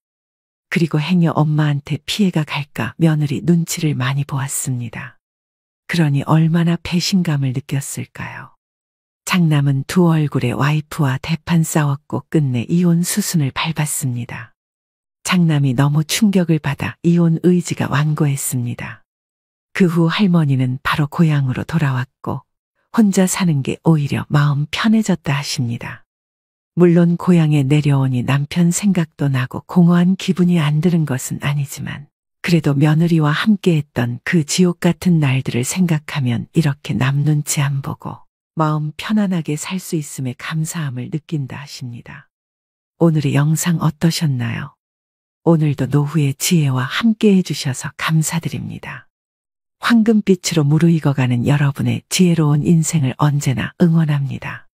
그리고 행여 엄마한테 피해가 갈까 며느리 눈치를 많이 보았습니다. 그러니 얼마나 배신감을 느꼈을까요? 장남은 두 얼굴에 와이프와 대판 싸웠고 끝내 이혼 수순을 밟았습니다. 장남이 너무 충격을 받아 이혼 의지가 완고했습니다. 그 후 할머니는 바로 고향으로 돌아왔고 혼자 사는 게 오히려 마음 편해졌다 하십니다. 물론 고향에 내려오니 남편 생각도 나고 공허한 기분이 안 드는 것은 아니지만 그래도 며느리와 함께했던 그 지옥 같은 날들을 생각하면 이렇게 남 눈치 안 보고 마음 편안하게 살 수 있음에 감사함을 느낀다 하십니다. 오늘의 영상 어떠셨나요? 오늘도 노후의 지혜와 함께 해주셔서 감사드립니다. 황금빛으로 무르익어가는 여러분의 지혜로운 인생을 언제나 응원합니다.